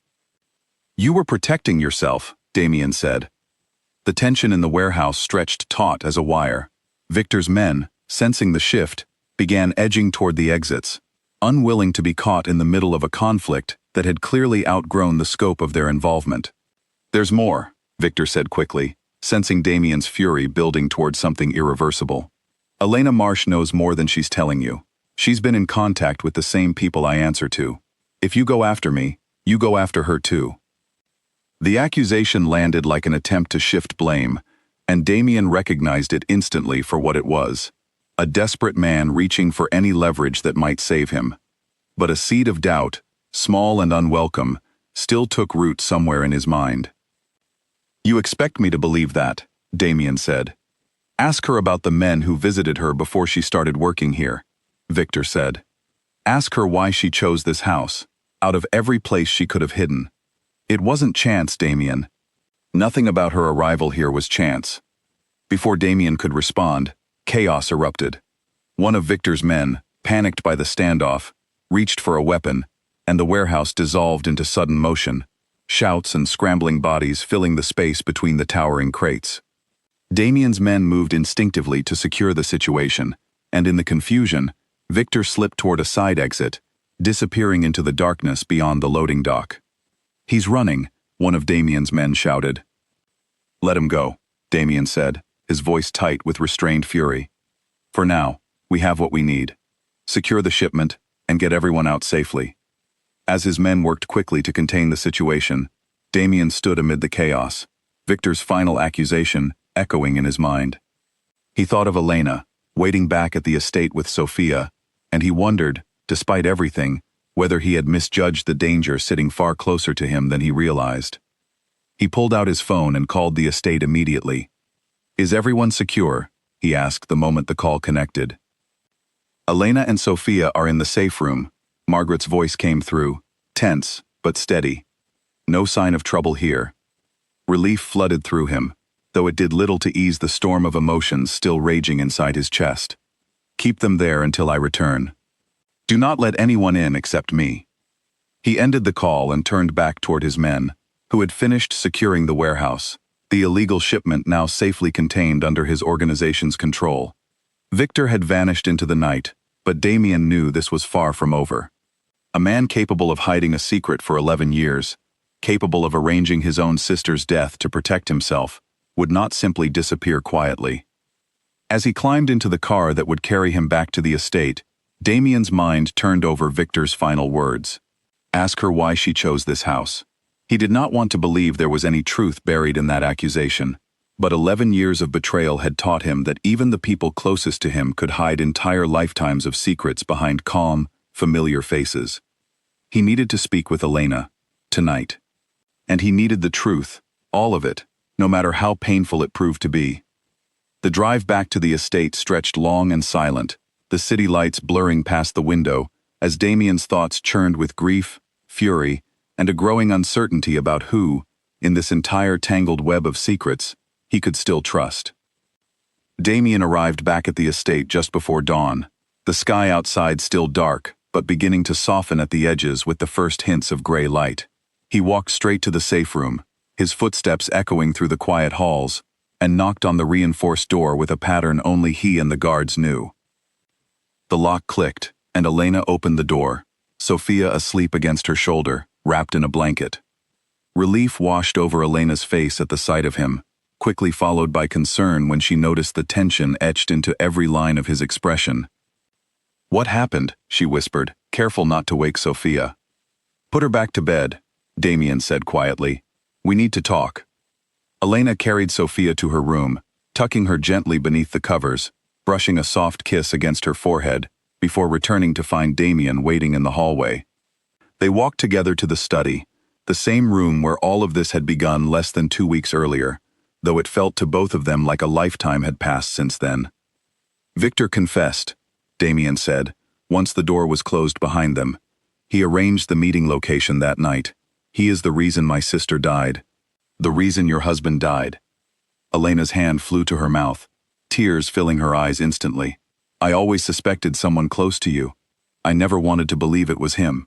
"You were protecting yourself," Damien said. The tension in the warehouse stretched taut as a wire. Victor's men, sensing the shift, began edging toward the exits, unwilling to be caught in the middle of a conflict that had clearly outgrown the scope of their involvement. "There's more," Victor said quickly, sensing Damien's fury building toward something irreversible. "Elena Marsh knows more than she's telling you. She's been in contact with the same people I answer to. If you go after me, you go after her too." The accusation landed like an attempt to shift blame, and Damien recognized it instantly for what it was: a desperate man reaching for any leverage that might save him. But a seed of doubt, small and unwelcome, still took root somewhere in his mind. "You expect me to believe that," Damien said. "Ask her about the men who visited her before she started working here," Victor said. "Ask her why she chose this house, out of every place she could have hidden. It wasn't chance, Damien. Nothing about her arrival here was chance." Before Damien could respond, chaos erupted. One of Victor's men, panicked by the standoff, reached for a weapon, and the warehouse dissolved into sudden motion, shouts and scrambling bodies filling the space between the towering crates. Damien's men moved instinctively to secure the situation, and in the confusion, Victor slipped toward a side exit, disappearing into the darkness beyond the loading dock. "He's running," one of Damien's men shouted. "Let him go," Damien said, his voice tight with restrained fury. "For now, we have what we need. Secure the shipment and get everyone out safely." As his men worked quickly to contain the situation, Damien stood amid the chaos, Victor's final accusation echoing in his mind. He thought of Elena, waiting back at the estate with Sophia, and he wondered, despite everything, whether he had misjudged the danger sitting far closer to him than he realized. He pulled out his phone and called the estate immediately. "Is everyone secure?" he asked the moment the call connected. "Elena and Sophia are in the safe room," Margaret's voice came through, tense but steady. "No sign of trouble here." Relief flooded through him, though it did little to ease the storm of emotions still raging inside his chest. "Keep them there until I return. Do not let anyone in except me." He ended the call and turned back toward his men, who had finished securing the warehouse, the illegal shipment now safely contained under his organization's control. Victor had vanished into the night, but Damien knew this was far from over. A man capable of hiding a secret for 11 years, capable of arranging his own sister's death to protect himself, would not simply disappear quietly. As he climbed into the car that would carry him back to the estate, Damien's mind turned over Victor's final words. Ask her why she chose this house. He did not want to believe there was any truth buried in that accusation, but 11 years of betrayal had taught him that even the people closest to him could hide entire lifetimes of secrets behind calm, familiar faces. He needed to speak with Elena, tonight. And he needed the truth, all of it, no matter how painful it proved to be. The drive back to the estate stretched long and silent, the city lights blurring past the window, as Damien's thoughts churned with grief, fury, and a growing uncertainty about who, in this entire tangled web of secrets, he could still trust. Damien arrived back at the estate just before dawn, the sky outside still dark, but beginning to soften at the edges with the first hints of gray light. He walked straight to the safe room, his footsteps echoing through the quiet halls, and knocked on the reinforced door with a pattern only he and the guards knew. The lock clicked, and Elena opened the door, Sophia asleep against her shoulder, wrapped in a blanket. Relief washed over Elena's face at the sight of him, quickly followed by concern when she noticed the tension etched into every line of his expression. "What happened?" she whispered, careful not to wake Sophia. "Put her back to bed," Damien said quietly. "We need to talk." Elena carried Sophia to her room, tucking her gently beneath the covers, brushing a soft kiss against her forehead, before returning to find Damien waiting in the hallway. They walked together to the study, the same room where all of this had begun less than 2 weeks earlier, though it felt to both of them like a lifetime had passed since then. "Victor confessed," Damien said, once the door was closed behind them. "He arranged the meeting location that night. He is the reason my sister died. The reason your husband died." Elena's hand flew to her mouth, tears filling her eyes instantly. "I always suspected someone close to you. I never wanted to believe it was him."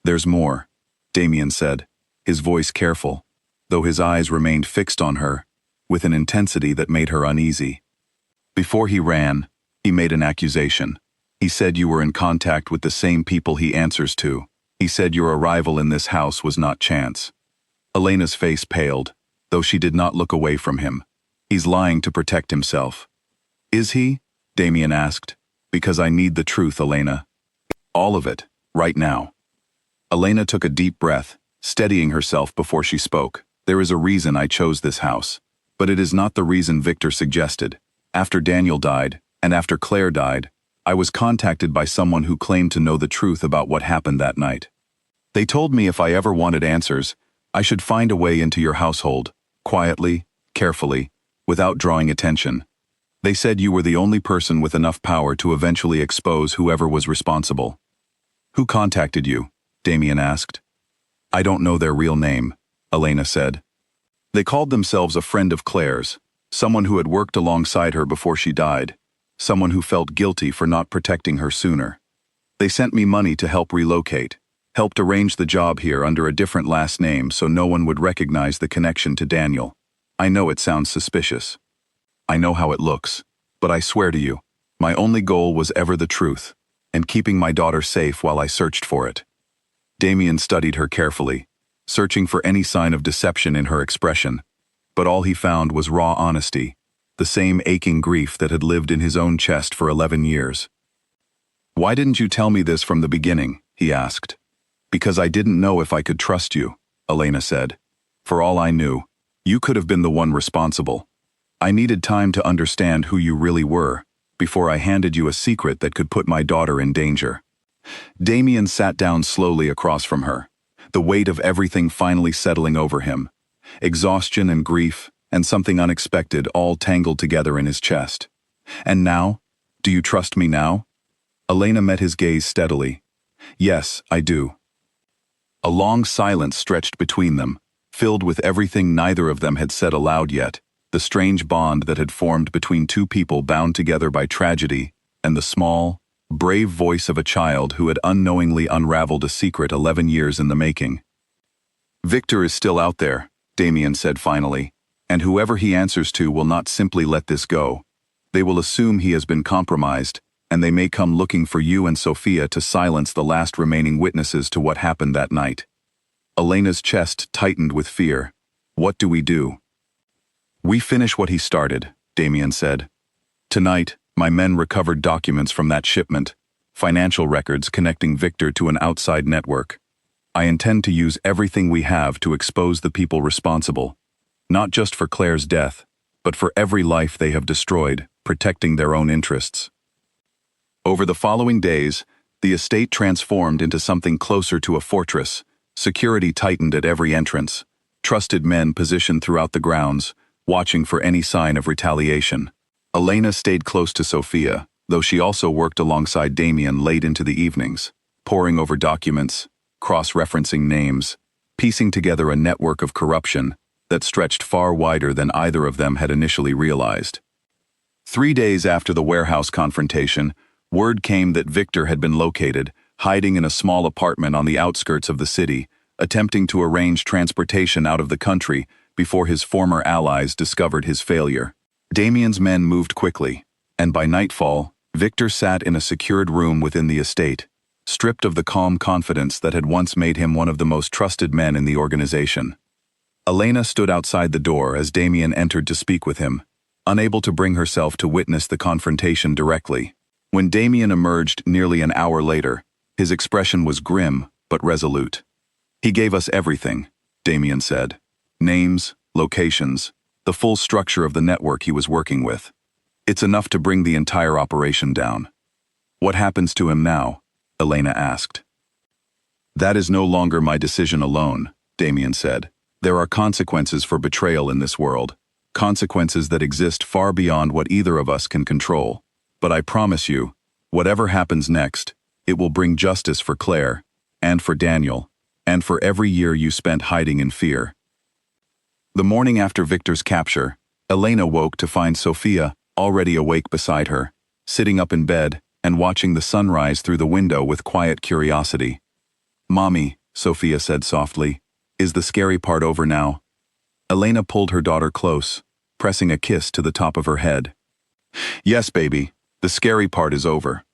"There's more," Damien said, his voice careful, though his eyes remained fixed on her, with an intensity that made her uneasy. "Before he ran, he made an accusation. He said you were in contact with the same people he answers to. He said your arrival in this house was not chance." Elena's face paled, though she did not look away from him. "He's lying to protect himself." "Is he?" Damien asked. "Because I need the truth, Elena. All of it, right now." Elena took a deep breath, steadying herself before she spoke. "There is a reason I chose this house, but it is not the reason Victor suggested. After Daniel died, and after Claire died, I was contacted by someone who claimed to know the truth about what happened that night. They told me if I ever wanted answers, I should find a way into your household, quietly, carefully, without drawing attention. They said you were the only person with enough power to eventually expose whoever was responsible. Who contacted you? Damien asked. I don't know their real name, Elena said. They called themselves a friend of Claire's, someone who had worked alongside her before she died, someone who felt guilty for not protecting her sooner. They sent me money to help relocate, helped arrange the job here under a different last name so no one would recognize the connection to Daniel. I know it sounds suspicious. I know how it looks, but I swear to you, my only goal was ever the truth, and keeping my daughter safe while I searched for it. Damien studied her carefully, searching for any sign of deception in her expression, but all he found was raw honesty, the same aching grief that had lived in his own chest for 11 years. Why didn't you tell me this from the beginning? He asked. Because I didn't know if I could trust you, Elena said. For all I knew, you could have been the one responsible. I needed time to understand who you really were, before I handed you a secret that could put my daughter in danger. Damien sat down slowly across from her, the weight of everything finally settling over him. Exhaustion and grief, and something unexpected all tangled together in his chest. And now? Do you trust me now? Elena met his gaze steadily. Yes, I do. A long silence stretched between them, filled with everything neither of them had said aloud yet, the strange bond that had formed between two people bound together by tragedy, and the small, brave voice of a child who had unknowingly unraveled a secret 11 years in the making. Victor is still out there, Damien said finally, and whoever he answers to will not simply let this go. They will assume he has been compromised, and they may come looking for you and Sophia to silence the last remaining witnesses to what happened that night. Elena's chest tightened with fear. What do we do? We finish what he started, Damien said. Tonight, my men recovered documents from that shipment, financial records connecting Victor to an outside network. I intend to use everything we have to expose the people responsible, not just for Claire's death, but for every life they have destroyed, protecting their own interests. Over the following days, the estate transformed into something closer to a fortress. Security tightened at every entrance, trusted men positioned throughout the grounds, watching for any sign of retaliation. Elena stayed close to Sophia, though she also worked alongside Damien late into the evenings, poring over documents, cross-referencing names, piecing together a network of corruption that stretched far wider than either of them had initially realized. 3 days after the warehouse confrontation, word came that Victor had been located, hiding in a small apartment on the outskirts of the city, attempting to arrange transportation out of the country before his former allies discovered his failure. Damien's men moved quickly, and by nightfall, Victor sat in a secured room within the estate, stripped of the calm confidence that had once made him one of the most trusted men in the organization. Elena stood outside the door as Damien entered to speak with him, unable to bring herself to witness the confrontation directly. When Damien emerged nearly an hour later, his expression was grim but resolute. He gave us everything, Damien said. Names, locations, the full structure of the network he was working with. It's enough to bring the entire operation down. What happens to him now? Elena asked. That is no longer my decision alone, Damien said. There are consequences for betrayal in this world, consequences that exist far beyond what either of us can control. But I promise you, whatever happens next, it will bring justice for Claire, and for Daniel, and for every year you spent hiding in fear. The morning after Victor's capture, Elena woke to find Sophia already awake beside her, sitting up in bed and watching the sunrise through the window with quiet curiosity. "Mommy," Sophia said softly, "is the scary part over now?" Elena pulled her daughter close, pressing a kiss to the top of her head. "Yes, baby, the scary part is over."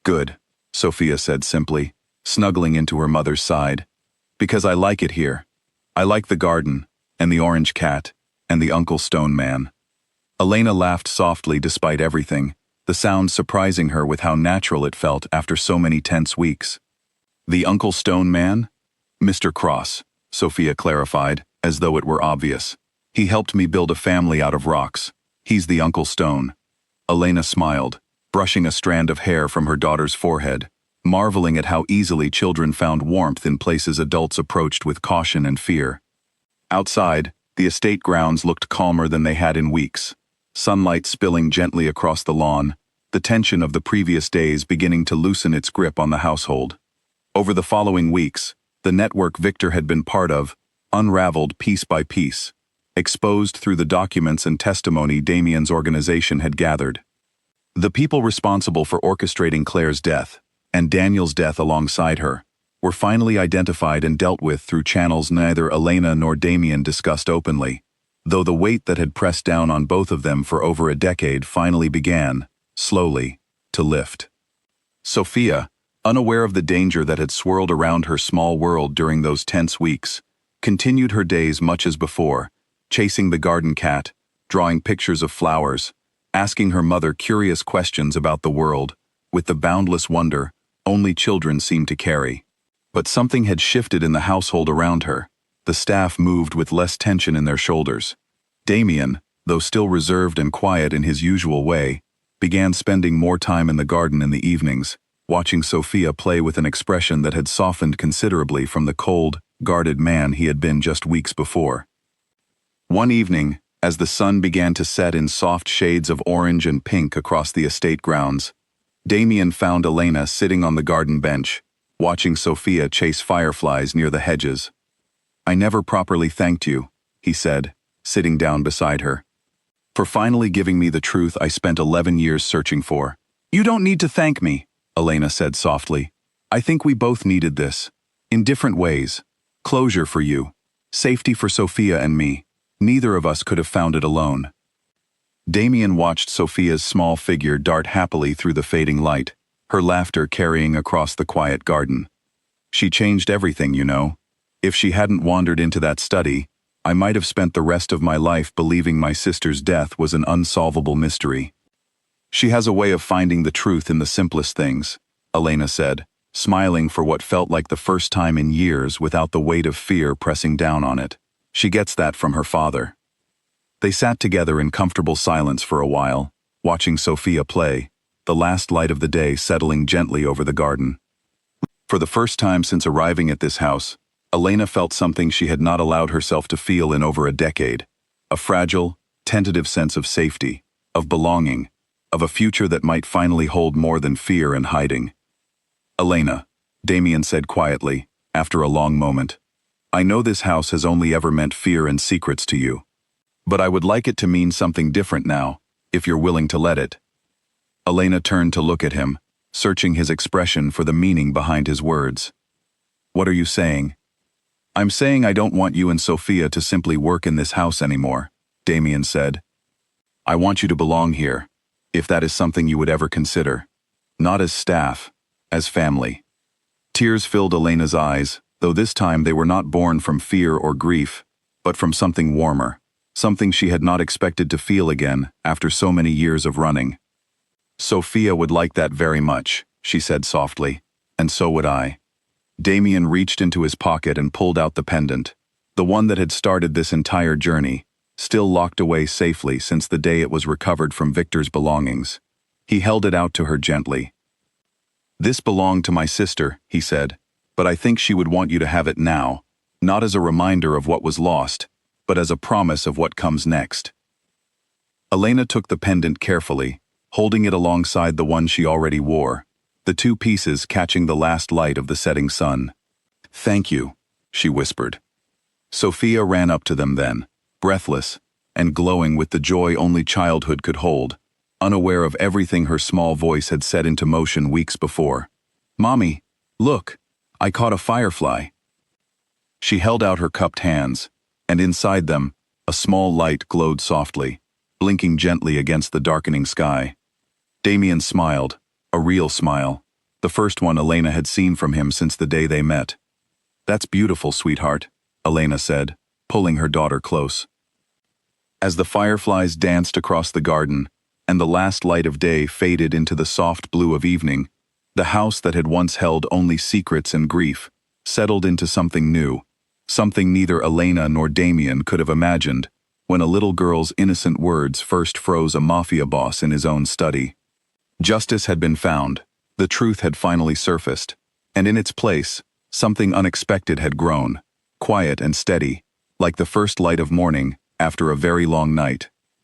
"Good," Sophia said simply, snuggling into her mother's side. "Because I like it here. I like the garden, and the orange cat, and the Uncle Stone Man." Elena laughed softly despite everything, the sound surprising her with how natural it felt after so many tense weeks. "The Uncle Stone Man?" "Mr. Cross," Sophia clarified, as though it were obvious. "He helped me build a family out of rocks. He's the Uncle Stone." Elena smiled. brushing a strand of hair from her daughter's forehead, marveling at how easily children found warmth in places adults approached with caution and fear. Outside, the estate grounds looked calmer than they had in weeks, sunlight spilling gently across the lawn, the tension of the previous days beginning to loosen its grip on the household. Over the following weeks, the network Victor had been part of unraveled piece by piece, exposed through the documents and testimony Damien's organization had gathered. The people responsible for orchestrating Claire's death, and Daniel's death alongside her, were finally identified and dealt with through channels neither Elena nor Damien discussed openly, though the weight that had pressed down on both of them for over a decade finally began, slowly, to lift. Sophia, unaware of the danger that had swirled around her small world during those tense weeks, continued her days much as before, chasing the garden cat, drawing pictures of flowers, asking her mother curious questions about the world, with the boundless wonder only children seemed to carry. But something had shifted in the household around her. The staff moved with less tension in their shoulders. Damien, though still reserved and quiet in his usual way, began spending more time in the garden in the evenings, watching Sophia play with an expression that had softened considerably from the cold, guarded man he had been just weeks before. One evening, as the sun began to set in soft shades of orange and pink across the estate grounds, Damien found Elena sitting on the garden bench, watching Sophia chase fireflies near the hedges. "I never properly thanked you," he said, sitting down beside her, "for finally giving me the truth I spent 11 years searching for." "You don't need to thank me," Elena said softly. "I think we both needed this. In different ways. Closure for you. Safety for Sophia and me. Neither of us could have found it alone." Damien watched Sophia's small figure dart happily through the fading light, her laughter carrying across the quiet garden. "She changed everything, you know. If she hadn't wandered into that study, I might have spent the rest of my life believing my sister's death was an unsolvable mystery." "She has a way of finding the truth in the simplest things," Elena said, smiling for what felt like the first time in years without the weight of fear pressing down on it. "She gets that from her father." They sat together in comfortable silence for a while, watching Sophia play, the last light of the day settling gently over the garden. For the first time since arriving at this house, Elena felt something she had not allowed herself to feel in over a decade, a fragile, tentative sense of safety, of belonging, of a future that might finally hold more than fear and hiding. "Elena," Damien said quietly, after a long moment, "I know this house has only ever meant fear and secrets to you. But I would like it to mean something different now, if you're willing to let it." Elena turned to look at him, searching his expression for the meaning behind his words. "What are you saying?" "I'm saying I don't want you and Sophia to simply work in this house anymore," Damien said. "I want you to belong here, if that is something you would ever consider. Not as staff, as family." Tears filled Elena's eyes, though this time they were not born from fear or grief, but from something warmer. Something she had not expected to feel again after so many years of running. "Sophia would like that very much," she said softly, "and so would I." Damien reached into his pocket and pulled out the pendant, the one that had started this entire journey, still locked away safely since the day it was recovered from Victor's belongings. He held it out to her gently. "This belonged to my sister," he said, "but I think she would want you to have it now, not as a reminder of what was lost, but as a promise of what comes next." Elena took the pendant carefully, holding it alongside the one she already wore, the two pieces catching the last light of the setting sun. "Thank you," she whispered. Sophia ran up to them then, breathless, and glowing with the joy only childhood could hold, unaware of everything her small voice had set into motion weeks before. "Mommy, look, I caught a firefly." She held out her cupped hands, and inside them, a small light glowed softly, blinking gently against the darkening sky. Damien smiled, a real smile, the first one Elena had seen from him since the day they met. "That's beautiful, sweetheart," Elena said, pulling her daughter close. As the fireflies danced across the garden, and the last light of day faded into the soft blue of evening, the house that had once held only secrets and grief settled into something new, something neither Elena nor Damien could have imagined when a little girl's innocent words first froze a Mafia boss in his own study. Justice had been found, the truth had finally surfaced, and in its place, something unexpected had grown, quiet and steady, like the first light of morning after a very long night.